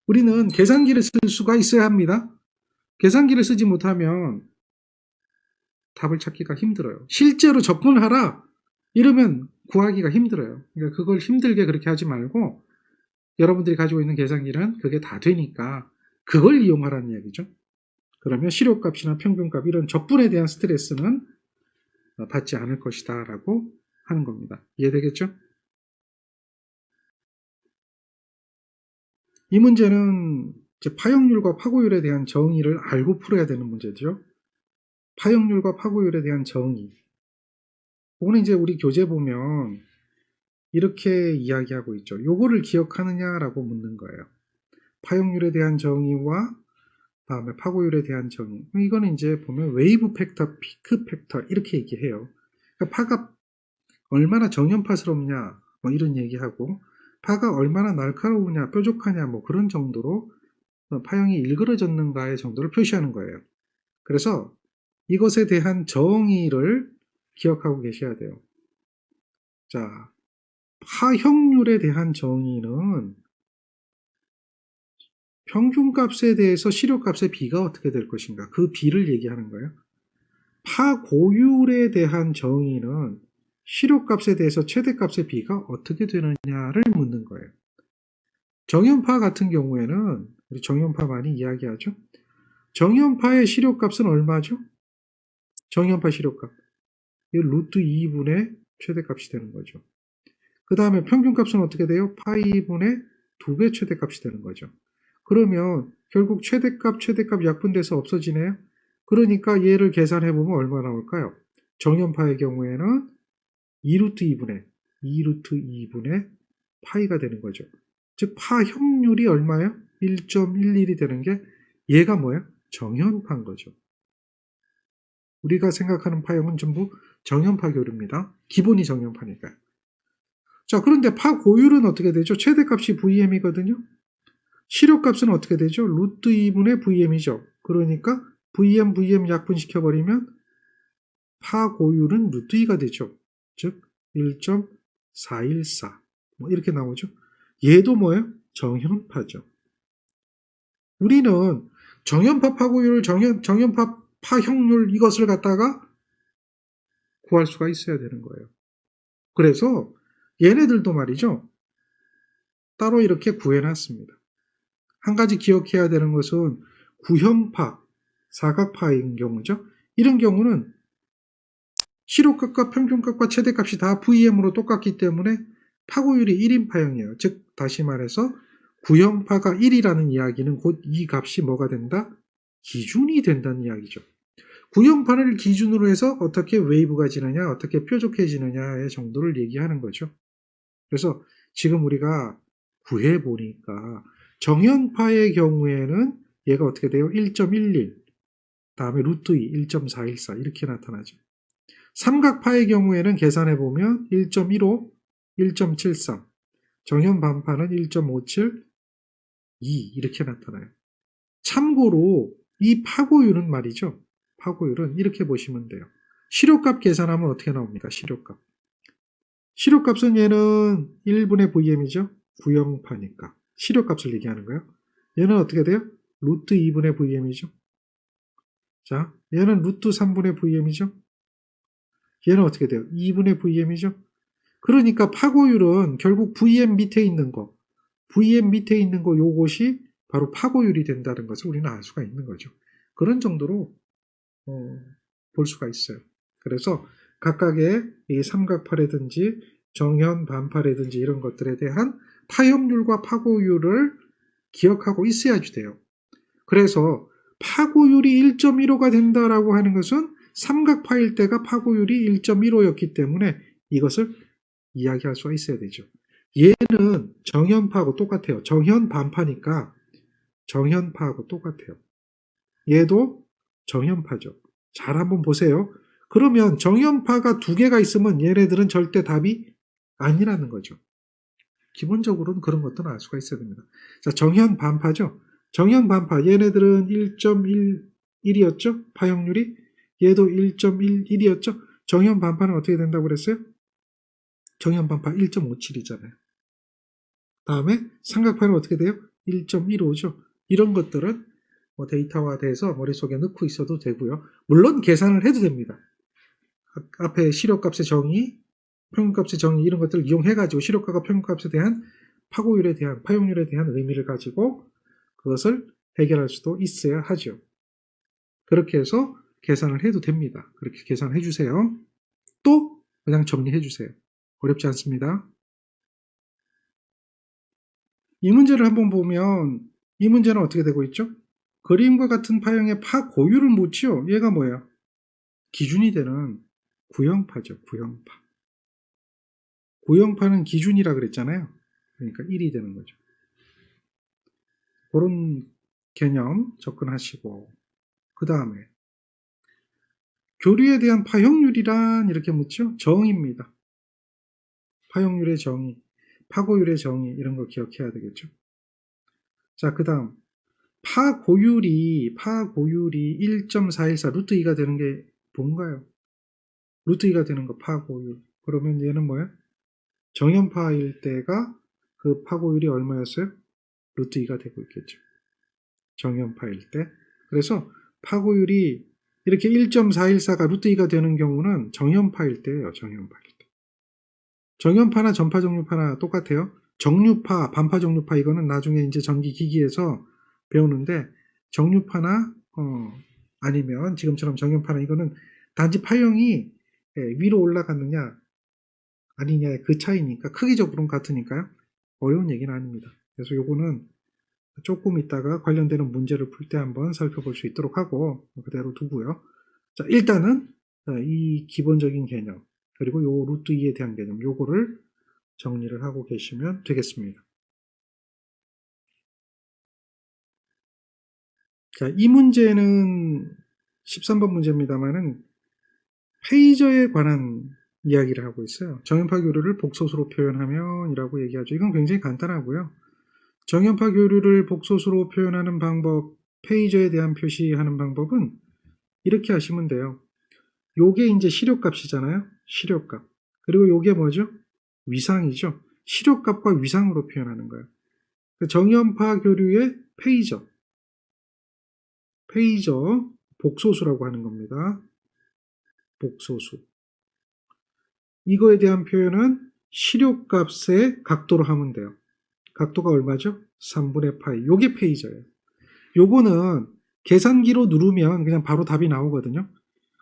우리는 계산기를 쓸 수가 있어야 합니다. 계산기를 쓰지 못하면 답을 찾기가 힘들어요. 실제로 접근하라 이러면 구하기가 힘들어요. 그러니까 그걸 힘들게 그렇게 하지 말고 여러분들이 가지고 있는 계산기는 그게 다 되니까 그걸 이용하라는 이야기죠. 그러면 실효값이나 평균값 이런 적분에 대한 스트레스는 받지 않을 것이다 라고 하는 겁니다. 이해되겠죠? 이 문제는 파형률과 파고율에 대한 정의를 알고 풀어야 되는 문제죠. 파형률과 파고율에 대한 정의. 오늘 이제 우리 교재 보면 이렇게 이야기하고 있죠. 요거를 기억하느냐라고 묻는 거예요. 파형률에 대한 정의와 다음에 파고율에 대한 정의. 이거는 이제 보면 웨이브 팩터, 피크 팩터 이렇게 얘기해요. 그러니까 파가 얼마나 정연파스럽냐 뭐 이런 얘기하고 파가 얼마나 날카로우냐 뾰족하냐 뭐 그런 정도로 파형이 일그러졌는가의 정도를 표시하는 거예요. 그래서 이것에 대한 정의를 기억하고 계셔야 돼요. 자, 파형률에 대한 정의는 평균값에 대해서 실효값의 비가 어떻게 될 것인가 그 비를 얘기하는 거예요. 파고율에 대한 정의는 실효값에 대해서 최대값의 비가 어떻게 되느냐를 묻는 거예요. 정연파 같은 경우에는 우리 정연파 많이 이야기하죠. 정연파의 실효값은 얼마죠? 정연파 실효값. 이 루트 2분의 최대값이 되는 거죠. 그 다음에 평균값은 어떻게 돼요? 파이분의 2배 최대값이 되는 거죠. 그러면 결국 최대값 약분돼서 없어지네요. 그러니까 얘를 계산해보면 얼마 나올까요? 정연파의 경우에는 2루트 2분의 파이가 되는 거죠. 즉 파형률이 얼마예요? 1.11이 되는 게 얘가 뭐예요? 정연파인 거죠. 우리가 생각하는 파형은 전부 정연파교류입니다. 기본이 정연파니까요. 자, 그런데 파고율은 어떻게 되죠? 최대값이 VM이거든요. 실효값은 어떻게 되죠? 루트 2분의 VM이죠. 그러니까 VM 약분시켜버리면 파고율은 루트 2가 되죠. 즉 1.414 뭐 이렇게 나오죠. 얘도 뭐예요? 정연파죠. 우리는 정연파 파고율, 정연파 파형률 이것을 갖다가 구할 수가 있어야 되는 거예요. 그래서 얘네들도 말이죠. 따로 이렇게 구해놨습니다. 한 가지 기억해야 되는 것은 구형파, 사각파인 경우죠. 이런 경우는 시료값과 평균값과 최대값이 다 VM으로 똑같기 때문에 파고율이 1인 파형이에요. 즉 다시 말해서 구형파가 1이라는 이야기는 곧 이 값이 뭐가 된다? 기준이 된다는 이야기죠. 구형파를 기준으로 해서 어떻게 웨이브가 지느냐, 어떻게 뾰족해지느냐의 정도를 얘기하는 거죠. 그래서 지금 우리가 구해보니까 정연파의 경우에는 얘가 어떻게 돼요? 1.11, 다음에 루트 2, 1.414 이렇게 나타나죠. 삼각파의 경우에는 계산해보면 1.15, 1.73, 정연반파는 1.57, 2 이렇게 나타나요. 참고로 이 파고율은 말이죠. 파고율은 이렇게 보시면 돼요. 시료값 계산하면 어떻게 나옵니까? 시료값. 시료값은 얘는 1분의 VM이죠. 구형파니까. 시료값을 얘기하는 거예요. 얘는 어떻게 돼요? 루트 2분의 VM이죠. 자, 얘는 루트 3분의 VM이죠. 얘는 어떻게 돼요? 2분의 VM이죠. 그러니까 파고율은 결국 VM 밑에 있는 거, VM 밑에 있는 거 요것이 바로 파고율이 된다는 것을 우리는 알 수가 있는 거죠. 그런 정도로 볼 수가 있어요. 그래서 각각의 이 삼각파라든지 정현, 반파라든지 이런 것들에 대한 파형률과 파고율을 기억하고 있어야지 돼요. 그래서 파고율이 1.15가 된다라고 하는 것은 삼각파일 때가 파고율이 1.15였기 때문에 이것을 이야기할 수가 있어야 되죠. 얘는 정현파하고 똑같아요. 정현 반파니까 정현파하고 똑같아요. 얘도 정현파죠. 잘 한번 보세요. 그러면 정현파가 두 개가 있으면 얘네들은 절대 답이 아니라는 거죠. 기본적으로는 그런 것들은 알 수가 있어야 됩니다. 자, 정현 반파죠. 정현 반파 얘네들은 1.11이었죠. 파형률이 얘도 1.11이었죠. 정현 반파는 어떻게 된다고 그랬어요? 정현 반파 1.57이잖아요. 다음에 삼각파는 어떻게 돼요? 1.15죠. 이런 것들은 데이터화돼서 머릿속에 넣고 있어도 되고요. 물론 계산을 해도 됩니다. 앞에 시료값의 정의, 평균값의 정의 이런 것들을 이용해가지고 시료값과 평균값에 대한 파고율에 대한, 파용률에 대한 의미를 가지고 그것을 해결할 수도 있어야 하죠. 그렇게 해서 계산을 해도 됩니다. 그렇게 계산해 주세요. 또 그냥 정리해 주세요. 어렵지 않습니다. 이 문제를 한번 보면 이 문제는 어떻게 되고 있죠? 그림과 같은 파형의 파고율을 묻지요. 얘가 뭐예요? 기준이 되는 구형파죠. 구형파. 구형파는 기준이라 그랬잖아요. 그러니까 1이 되는 거죠. 그런 개념 접근하시고 그 다음에 교류에 대한 파형률이란 이렇게 묻죠. 정의입니다. 파형률의 정의, 파고율의 정의 이런 거 기억해야 되겠죠. 자, 그 다음 파고율이 1.414 루트 2가 되는 게 뭔가요? 루트 2가 되는 거 파고율. 그러면 얘는 뭐야? 정연파일 때가 그 파고율이 얼마였어요? 루트 2가 되고 있겠죠. 정연파일 때. 그래서 파고율이 이렇게 1.414가 루트 2가 되는 경우는 정연파일 때예요. 정연파일 때. 정연파나 전파 정류파나 똑같아요. 정류파, 반파 정류파 이거는 나중에 이제 전기 기기에서 배우는데 정류파나 아니면 지금처럼 정연파나 이거는 단지 파형이 위로 올라갔느냐 아니냐의 그 차이니까 크기적으로는 같으니까요. 어려운 얘기는 아닙니다. 그래서 요거는 조금 있다가 관련되는 문제를 풀 때 한번 살펴볼 수 있도록 하고 그대로 두고요. 자, 일단은 이 기본적인 개념 그리고 요 루트 2에 대한 개념 요거를 정리를 하고 계시면 되겠습니다. 자, 이 문제는 13번 문제입니다만은 페이저에 관한 이야기를 하고 있어요. 정연파 교류를 복소수로 표현하면 이라고 얘기하죠. 이건 굉장히 간단하고요. 정연파 교류를 복소수로 표현하는 방법, 페이저에 대한 표시하는 방법은 이렇게 하시면 돼요. 요게 이제 시료값이잖아요. 시료값. 그리고 요게 뭐죠? 위상이죠. 시료값과 위상으로 표현하는 거예요. 정연파 교류의 페이저. 페이저 복소수라고 하는 겁니다. 복소수. 이거에 대한 표현은 시료값의 각도로 하면 돼요. 각도가 얼마죠? 3분의 파이. 요게 페이저예요. 요거는 계산기로 누르면 그냥 바로 답이 나오거든요.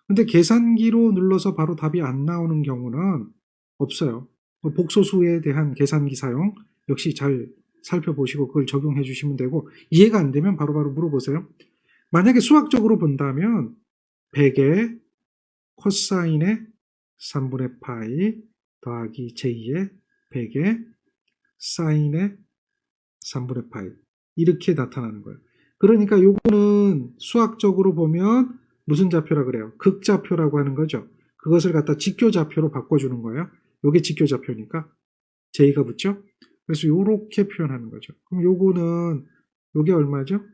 근데 계산기로 눌러서 바로 답이 안 나오는 경우는 없어요. 복소수에 대한 계산기 사용 역시 잘 살펴보시고 그걸 적용해 주시면 되고, 이해가 안 되면 바로바로 물어보세요. 만약에 수학적으로 본다면 100의 코사인의 3분의 파이 더하기 j2의 100의 사인의 3분의 파이 이렇게 나타나는 거예요. 그러니까 요거는 수학적으로 보면 무슨 좌표라 그래요? 극좌표라고 하는 거죠. 그것을 갖다 직교좌표로 바꿔주는 거예요. 요게 직교좌표니까 j가 붙죠? 그래서 요렇게 표현하는 거죠. 그럼 요거는 요게 얼마죠?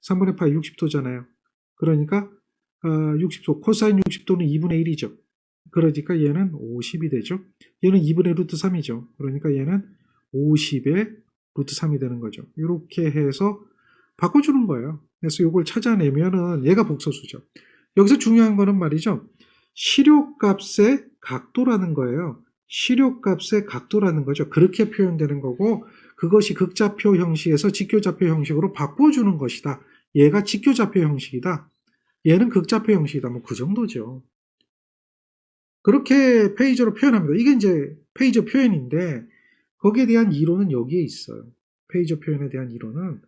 3분의 파이 60도잖아요. 그러니까 60도, 코사인 60도는 2분의 1이죠. 그러니까 얘는 50이 되죠. 얘는 2분의 루트 3이죠. 그러니까 얘는 50의 루트 3이 되는 거죠. 이렇게 해서 바꿔주는 거예요. 그래서 이걸 찾아내면은 얘가 복소수죠. 여기서 중요한 거는 말이죠. 시료값의 각도라는 거예요. 시료값의 각도라는 거죠. 그렇게 표현되는 거고, 그것이 극좌표 형식에서 직교좌표 형식으로 바꿔주는 것이다. 얘가 직교좌표 형식이다. 얘는 극좌표 형식이다. 뭐 그 정도죠. 그렇게 페이저로 표현합니다. 이게 이제 페이저 표현인데, 거기에 대한 이론은 여기에 있어요. 페이저 표현에 대한 이론은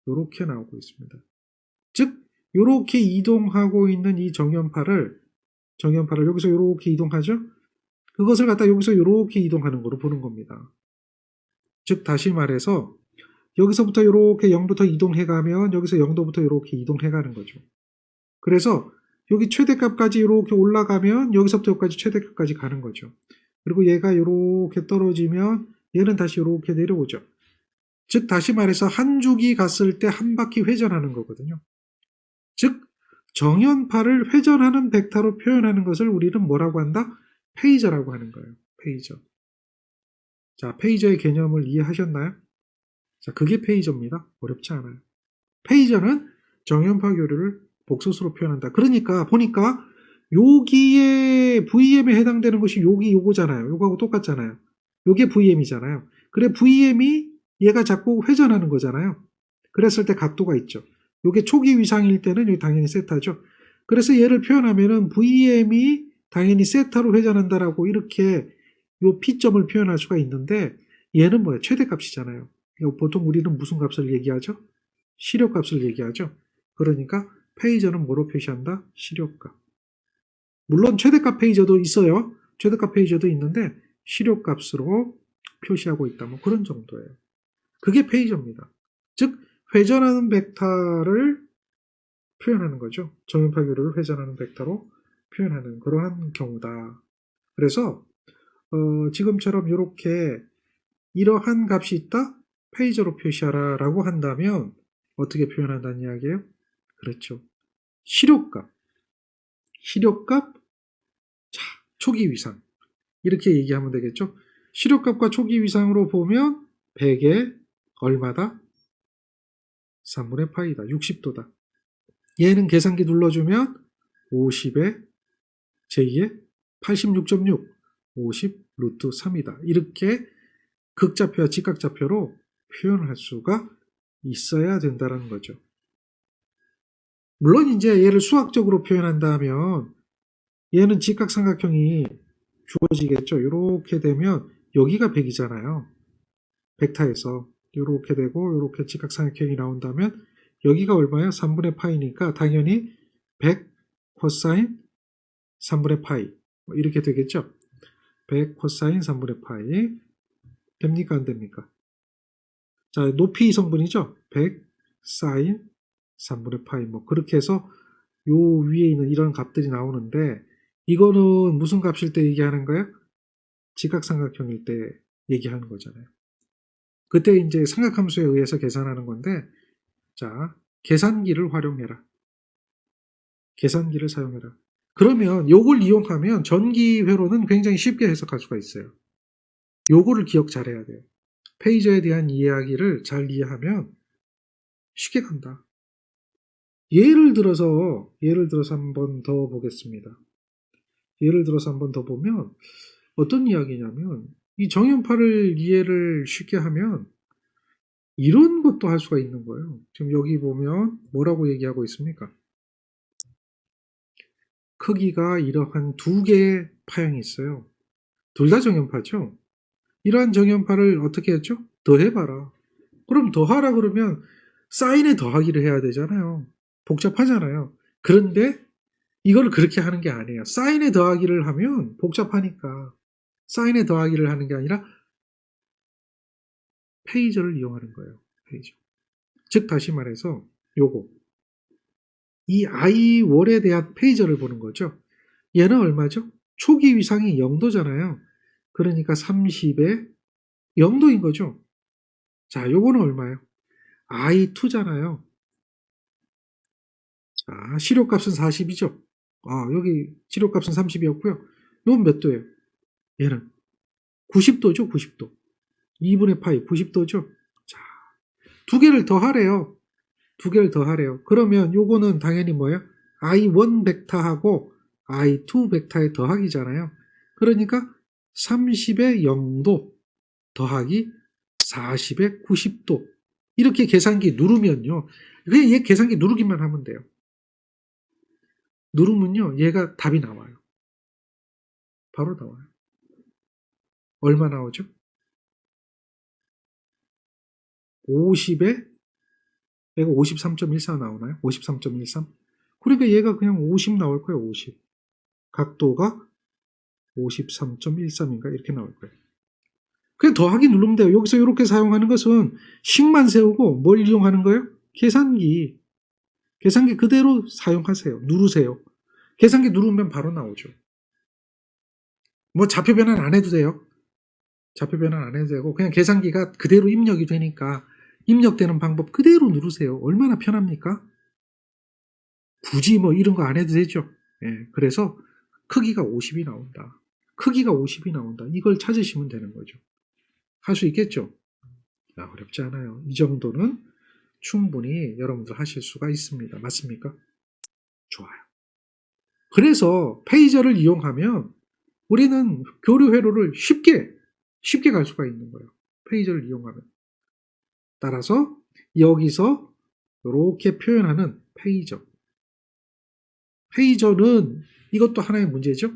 이렇게 나오고 있습니다. 즉, 이렇게 이동하고 있는 이 정연파를 여기서 이렇게 이동하죠? 그것을 갖다 여기서 이렇게 이동하는 거로 보는 겁니다. 즉, 다시 말해서 여기서부터 이렇게 0부터 이동해가면 여기서 0도부터 이렇게 이동해가는 거죠. 그래서 여기 최대값까지 이렇게 올라가면 여기서부터 여기까지 최대값까지 가는 거죠. 그리고 얘가 이렇게 떨어지면 얘는 다시 이렇게 내려오죠. 즉 다시 말해서 한 주기 갔을 때 한 바퀴 회전하는 거거든요. 즉 정연파를 회전하는 벡터로 표현하는 것을 우리는 뭐라고 한다? 페이저라고 하는 거예요. 페이저. 자, 페이저의 개념을 이해하셨나요? 자, 그게 페이저입니다. 어렵지 않아요. 페이저는 정연파 교류를 복소수로 표현한다. 그러니까 보니까 여기에 VM에 해당되는 것이 여기 요거잖아요. 요거하고 똑같잖아요. 요게 VM이잖아요. 그래 VM이 얘가 자꾸 회전하는 거잖아요. 그랬을 때 각도가 있죠. 요게 초기 위상일 때는 여기 당연히 세타죠. 그래서 얘를 표현하면은 VM이 당연히 세타로 회전한다라고 이렇게 요 P점을 표현할 수가 있는데, 얘는 뭐야? 최대값이잖아요. 보통 우리는 무슨 값을 얘기하죠? 시료값을 얘기하죠. 그러니까 페이저는 뭐로 표시한다? 시료값. 물론 최대값 페이저도 있어요. 최대값 페이저도 있는데 시료값으로 표시하고 있다. 뭐 그런 정도예요. 그게 페이저입니다. 즉 회전하는 벡터를 표현하는 거죠. 정연파 교류를 회전하는 벡터로 표현하는 그러한 경우다. 그래서 지금처럼 이렇게 이러한 값이 있다? 페이저로 표시하라 라고 한다면 어떻게 표현한다는 이야기예요? 그렇죠. 시료값, 자, 초기 위상 이렇게 얘기하면 되겠죠. 시료값과 초기 위상으로 보면 100에 얼마다? 3분의 파이다. 60도다. 얘는 계산기 눌러주면 50에 j2에 86.6, 50 루트 3이다. 이렇게 극좌표와 직각좌표로 표현할 수가 있어야 된다는 거죠. 물론 이제 얘를 수학적으로 표현한다면 얘는 직각삼각형이 주어지겠죠. 이렇게 되면 여기가 100이잖아요. 벡터에서 이렇게 되고 이렇게 직각삼각형이 나온다면 여기가 얼마야? 3분의 파이니까 당연히 100 코사인 3분의 파이 이렇게 되겠죠. 100 코사인 3분의 파이 됩니까? 안 됩니까? 자, 높이 성분이죠. 100 사인 3분의 파이 뭐 그렇게 해서 요 위에 있는 이런 값들이 나오는데, 이거는 무슨 값일 때 얘기하는 거예요? 직각삼각형일 때 얘기하는 거잖아요. 그때 이제 삼각함수에 의해서 계산하는 건데, 자, 계산기를 활용해라. 계산기를 사용해라. 그러면 요걸 이용하면 전기회로는 굉장히 쉽게 해석할 수가 있어요. 요거를 기억 잘해야 돼요. 페이저에 대한 이야기를 잘 이해하면 쉽게 간다. 예를 들어서 한번 더 보겠습니다. 예를 들어서 한번 더 보면 어떤 이야기냐면 이 정연파를 이해를 쉽게 하면 이런 것도 할 수가 있는 거예요. 지금 여기 보면 뭐라고 얘기하고 있습니까? 크기가 이러한 두 개의 파형이 있어요. 둘 다 정연파죠. 이러한 정연파를 어떻게 했죠? 더해봐라. 그럼 더하라 그러면 사인에 더하기를 해야 되잖아요. 복잡하잖아요. 그런데 이걸 그렇게 하는 게 아니에요. 사인에 더하기를 하면 복잡하니까 사인에 더하기를 하는 게 아니라 페이저를 이용하는 거예요. 페이저. 즉 다시 말해서 요거 이 i월에 대한 페이저를 보는 거죠. 얘는 얼마죠? 초기 위상이 0도잖아요. 그러니까 30에 0도인 거죠. 자, 요거는 얼마예요? i2잖아요. 자, 시료값은 40이죠. 여기 시료값은 30이었고요. 이건 몇 도예요? 얘는 90도죠, 90도. 2분의 파이 90도죠. 자, 두 개를 더 하래요. 두 개를 더 하래요. 그러면 요거는 당연히 뭐예요? i1 벡터하고 i2 벡터의 더하기잖아요. 그러니까 30의 0도 더하기 40의 90도. 이렇게 계산기 누르면요. 그냥 얘 계산기 누르기만 하면 돼요. 누르면요. 얘가 답이 나와요. 바로 나와요. 얼마 나오죠? 50에 얘가 53.14 나오나요? 53.13? 그러니까 얘가 그냥 50 나올 거예요. 50. 각도가 53.13인가 이렇게 나올 거예요. 그냥 더하기 누르면 돼요. 여기서 이렇게 사용하는 것은 식만 세우고 뭘 이용하는 거예요? 계산기. 계산기 그대로 사용하세요. 누르세요. 계산기 누르면 바로 나오죠. 뭐 좌표 변환 안 해도 돼요. 좌표 변환 안 해도 되고 그냥 계산기가 그대로 입력이 되니까 입력되는 방법 그대로 누르세요. 얼마나 편합니까? 굳이 뭐 이런 거 안 해도 되죠. 예, 그래서 크기가 50이 나온다. 크기가 50이 나온다. 이걸 찾으시면 되는 거죠. 할 수 있겠죠? 어렵지 않아요. 이 정도는 충분히 여러분들 하실 수가 있습니다. 맞습니까? 좋아요. 그래서 페이저를 이용하면 우리는 교류 회로를 쉽게 갈 수가 있는 거예요. 페이저를 이용하면. 따라서 여기서 이렇게 표현하는 페이저. 페이저는 이것도 하나의 문제죠.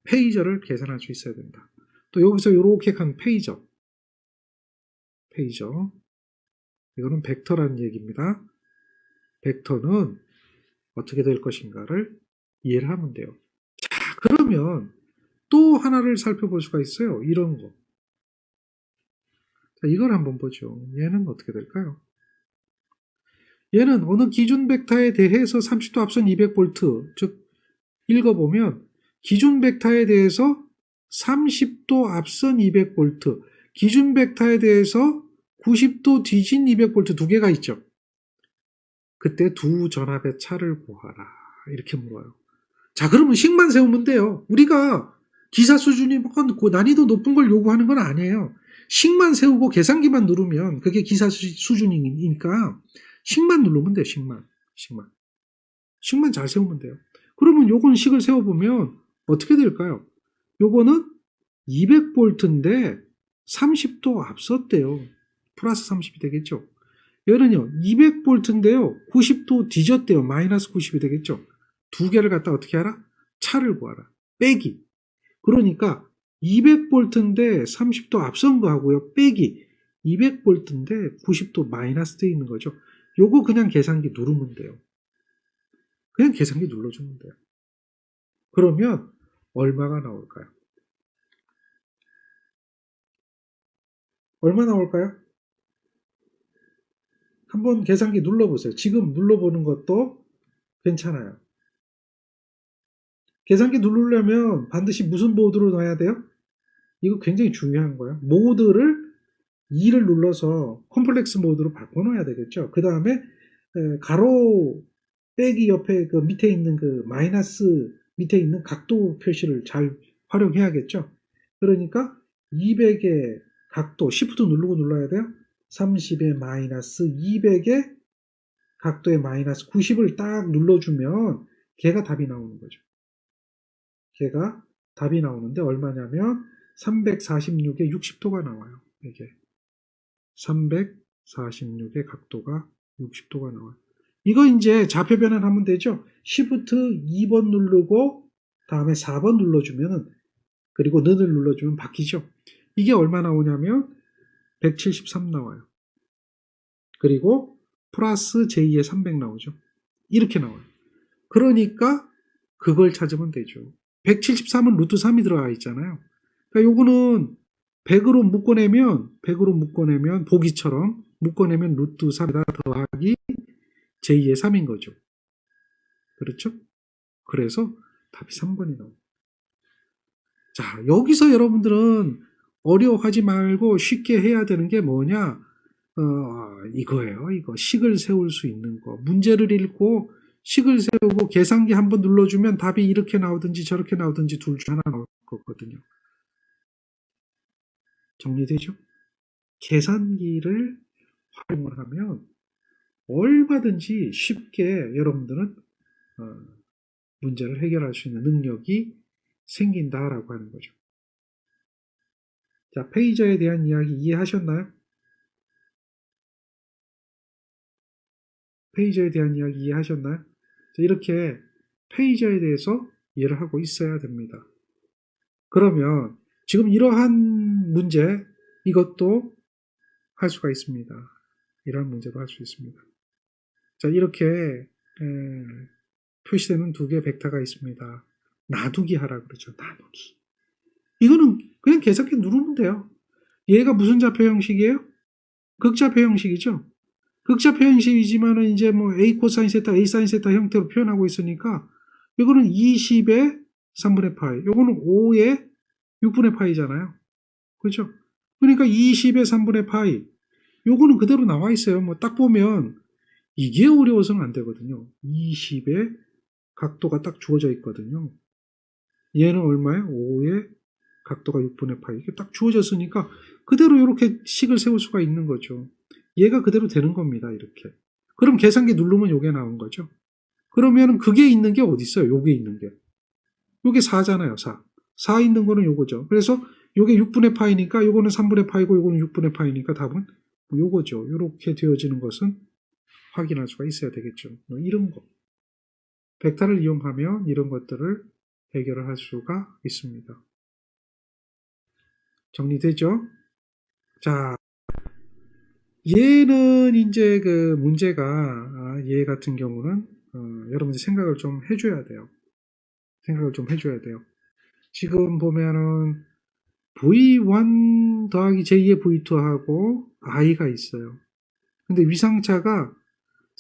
페이저를 계산할 수 있어야 된다. 또 여기서 이렇게 간 페이저. 이거는 벡터라는 얘기입니다. 벡터는 어떻게 될 것인가를 이해를 하면 돼요. 자, 그러면 또 하나를 살펴볼 수가 있어요. 이런 거. 자, 이걸 한번 보죠. 얘는 어떻게 될까요? 얘는 어느 기준 벡터에 대해서 30도 앞선 200V, 즉 읽어보면 기준 벡터에 대해서 30도 앞선 200V, 기준 벡터에 대해서 90도 뒤진 200V 두 개가 있죠. 그때 두 전압의 차를 구하라. 이렇게 물어요. 자, 그러면 식만 세우면 돼요. 우리가 기사 수준이 난이도 높은 걸 요구하는 건 아니에요. 식만 세우고 계산기만 누르면 그게 기사 수준이니까 식만 누르면 돼요. 식만 잘 세우면 돼요. 그러면 요건 식을 세워보면 어떻게 될까요? 요거는 200V인데 30도 앞섰대요. 플러스 30이 되겠죠. 얘는요 200V인데요 90도 뒤졌대요. 마이너스 90이 되겠죠. 두 개를 갖다 어떻게 하라? 차를 구하라. 빼기. 그러니까 200V인데 30도 앞선 거 하고요. 빼기. 200V인데 90도 마이너스 되어 있는 거죠. 요거 그냥 계산기 누르면 돼요. 그냥 계산기 눌러주면 돼요. 그러면 얼마가 나올까요? 얼마 나올까요? 한번 계산기 눌러보세요. 지금 눌러보는 것도 괜찮아요. 계산기 누르려면 반드시 무슨 모드로 놔야 돼요? 이거 굉장히 중요한 거예요. 모드를 2를 눌러서 컴플렉스 모드로 바꿔놔야 되겠죠. 그 다음에 가로 빼기 옆에 그 밑에 있는 그 마이너스 밑에 있는 각도 표시를 잘 활용해야겠죠. 그러니까 200의 각도 Shift 누르고 눌러야 돼요. 30의 마이너스 200의 각도의 마이너스 90을 딱 눌러주면 걔가 답이 나오는 거죠. 걔가 답이 나오는데 얼마냐면 346에 60도가 나와요. 이게 346의 각도가 60도가 나와요. 이거 이제 좌표 변환하면 되죠. Shift 2번 누르고 다음에 4번 눌러주면은 그리고 는을 눌러주면 바뀌죠. 이게 얼마 나오냐면 173 나와요. 그리고 플러스 j 의 300 나오죠. 이렇게 나와요. 그러니까 그걸 찾으면 되죠. 173은 루트 3이 들어가 있잖아요. 그러니까 요거는 100으로 묶어내면 보기처럼 묶어내면 루트 3에다 더하기 j 의 3인 거죠. 그렇죠? 그래서 답이 3번이 나옵니다. 자, 여기서 여러분들은 어려워하지 말고 쉽게 해야 되는 게 뭐냐? 이거예요. 이거 식을 세울 수 있는 거. 문제를 읽고 식을 세우고 계산기 한번 눌러주면 답이 이렇게 나오든지 저렇게 나오든지 둘 중 하나 나올 거거든요. 정리되죠? 계산기를 활용을 하면 얼마든지 쉽게 여러분들은 문제를 해결할 수 있는 능력이 생긴다라고 하는 거죠. 자, 페이저에 대한 이야기 이해하셨나요? 페이저에 대한 이야기 이해하셨나요? 자, 이렇게 페이저에 대해서 이해를 하고 있어야 됩니다. 그러면 지금 이러한 문제 이것도 할 수가 있습니다. 이러한 문제도 할 수 있습니다. 자, 이렇게 표시되는 두 개의 벡터가 있습니다. 나누기 하라 그러죠. 나누기. 이거는 그냥 계산기 누르면 돼요. 얘가 무슨 좌표 형식이에요? 극좌표 형식이죠. 극좌표 형식이지만은 이제 뭐 a 코사인 세타, a 사인 세타 형태로 표현하고 있으니까 이거는 20의 3분의 파이, 이거는 5의 6분의 파이잖아요. 그렇죠? 그러니까 20의 3분의 파이, 요거는 그대로 나와 있어요. 뭐 딱 보면 이게 어려워서는 안 되거든요. 20의 각도가 딱 주어져 있거든요. 얘는 얼마예요? 5의 각도가 6분의 파이. 이게 딱 주어졌으니까 그대로 이렇게 식을 세울 수가 있는 거죠. 얘가 그대로 되는 겁니다. 이렇게. 그럼 계산기 누르면 요게 나온 거죠. 그러면 그게 있는 게 어디 있어요? 요게 있는 게. 요게 4잖아요. 4. 4 있는 거는 요거죠. 그래서 요게 6분의 파이니까 요거는 3분의 파이고 요거는 6분의 파이니까 답은 요거죠. 요렇게 되어지는 것은 확인할 수가 있어야 되겠죠. 뭐 이런 거. 벡터를 이용하면 이런 것들을 해결을 할 수가 있습니다. 정리되죠? 자, 얘는 이제 그 문제가 얘 같은 경우는 여러분들 생각을 좀 해줘야 돼요. 생각을 좀 해줘야 돼요. 지금 보면은 V1 더하기 j 의 V2하고 i가 있어요. 근데 위상차가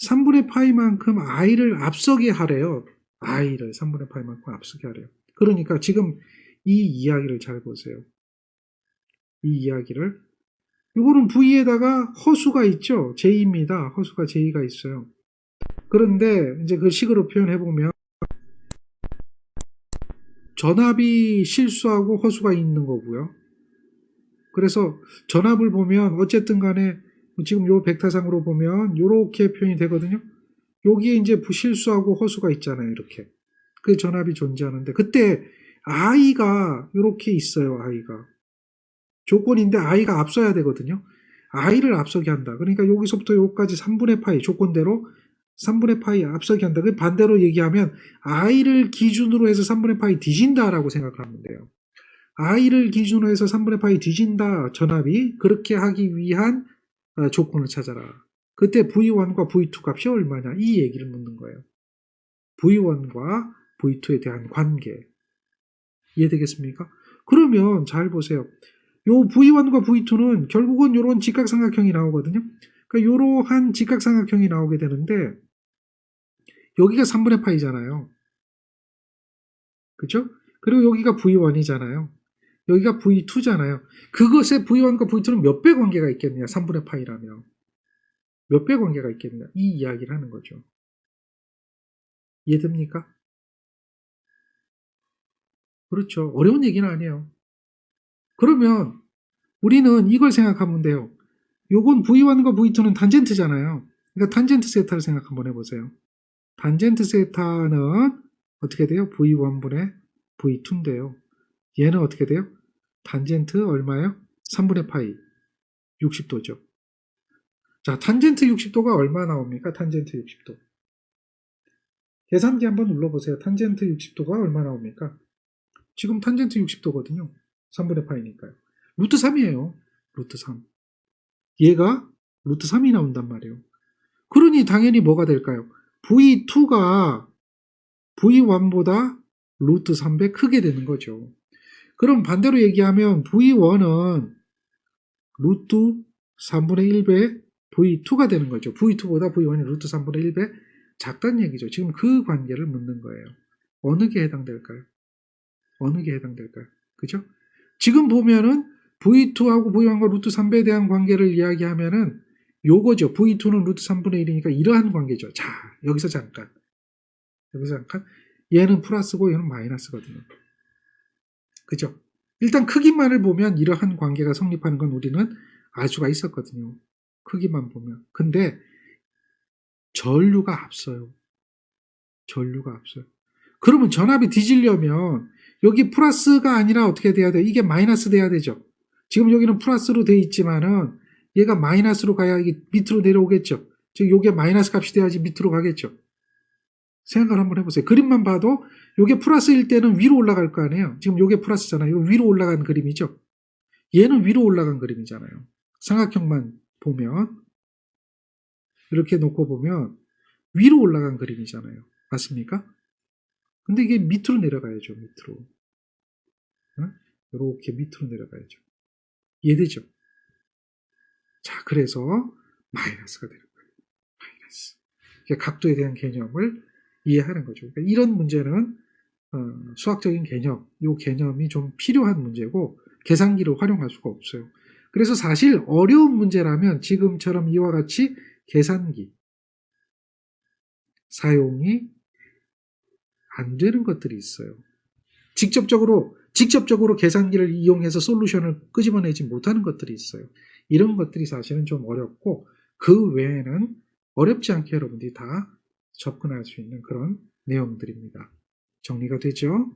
3분의 파이만큼 i를 앞서게 하래요. i를 3분의 파이만큼 앞서게 하래요. 그러니까 지금 이 이야기를 잘 보세요. 이 이야기를. 이거는 V에다가 허수가 있죠. J입니다. 허수가 J가 있어요. 그런데 이제 그 식으로 표현해보면 전압이 실수하고 허수가 있는 거고요. 그래서 전압을 보면 어쨌든 간에 지금 요 벡터상으로 보면 요렇게 표현이 되거든요. 여기에 이제 부실수하고 허수가 있잖아요. 이렇게. 그 전압이 존재하는데 그때 i가 이렇게 있어요. i가. 조건인데 i가 앞서야 되거든요. i를 앞서게 한다. 그러니까 여기서부터 여기까지 3분의 파이 조건대로 3분의 파이 앞서게 한다. 그 반대로 얘기하면 i를 기준으로 해서 3분의 파이 뒤진다라고 생각을 하면 돼요. i를 기준으로 해서 3분의 파이 뒤진다 전압이 그렇게 하기 위한 조건을 찾아라. 그때 V1과 V2 값이 얼마냐 이 얘기를 묻는 거예요. V1과 V2에 대한 관계 이해되겠습니까? 그러면 잘 보세요. 요 V1과 V2는 결국은 이런 직각삼각형이 나오거든요. 그러니까 이러한 직각삼각형이 나오게 되는데 여기가 3분의 파이잖아요. 그렇죠? 그리고 여기가 V1이잖아요. 여기가 V2잖아요. 그것에 V1과 V2는 몇 배 관계가 있겠느냐? 3분의 파이라면. 몇 배 관계가 있겠느냐? 이 이야기를 하는 거죠. 이해됩니까? 그렇죠. 어려운 얘기는 아니에요. 그러면 우리는 이걸 생각하면 돼요. 요건 V1과 V2는 탄젠트잖아요. 그러니까 탄젠트 세타를 생각 한번 해보세요. 탄젠트 세타는 어떻게 돼요? V1분의 V2인데요. 얘는 어떻게 돼요? 탄젠트 얼마예요? 3분의 파이 60도죠. 자, 탄젠트 60도가 얼마 나옵니까? 탄젠트 60도. 계산기 한번 눌러보세요. 탄젠트 60도가 얼마 나옵니까? 지금 탄젠트 60도거든요. 3분의 파이니까요. 루트 3이에요. 루트 3. 얘가 루트 3이 나온단 말이에요. 그러니 당연히 뭐가 될까요? V2가 V1보다 루트 3배 크게 되는 거죠. 그럼 반대로 얘기하면 V1은 루트 3분의 1배 V2가 되는 거죠. V2보다 V1이 루트 3분의 1배 작다는 얘기죠. 지금 그 관계를 묻는 거예요. 어느 게 해당될까요? 어느 게 해당될까요? 그죠? 지금 보면은 V2하고 V1과 루트 3배에 대한 관계를 이야기하면은 요거죠. V2는 루트 3분의 1이니까 이러한 관계죠. 자, 여기서 잠깐. 얘는 플러스고 얘는 마이너스거든요. 그죠? 일단 크기만을 보면 이러한 관계가 성립하는 건 우리는 알 수가 있었거든요. 크기만 보면. 근데 전류가 앞서요. 전류가 앞서요. 그러면 전압이 뒤지려면 여기 플러스가 아니라 어떻게 돼야 돼요? 이게 마이너스 돼야 되죠. 지금 여기는 플러스로 돼 있지만은 얘가 마이너스로 가야 이게 밑으로 내려오겠죠. 즉 요게 마이너스 값이 돼야지 밑으로 가겠죠. 생각을 한번 해보세요. 그림만 봐도 요게 플러스일 때는 위로 올라갈 거 아니에요. 지금 요게 플러스잖아요. 이거 위로 올라간 그림이죠. 얘는 위로 올라간 그림이잖아요. 삼각형만 보면 이렇게 놓고 보면 위로 올라간 그림이잖아요. 맞습니까? 근데 이게 밑으로 내려가야죠. 밑으로. 이렇게 밑으로 내려가야죠. 이해되죠? 자, 그래서 마이너스가 되는 거예요. 마이너스. 각도에 대한 개념을 이해하는 거죠. 그러니까 이런 문제는 수학적인 개념, 이 개념이 좀 필요한 문제고 계산기를 활용할 수가 없어요. 그래서 사실 어려운 문제라면 지금처럼 이와 같이 계산기 사용이 안 되는 것들이 있어요. 직접적으로 계산기를 이용해서 솔루션을 끄집어내지 못하는 것들이 있어요. 이런 것들이 사실은 좀 어렵고 그 외에는 어렵지 않게 여러분들이 다 접근할 수 있는 그런 내용들입니다. 정리가 되죠?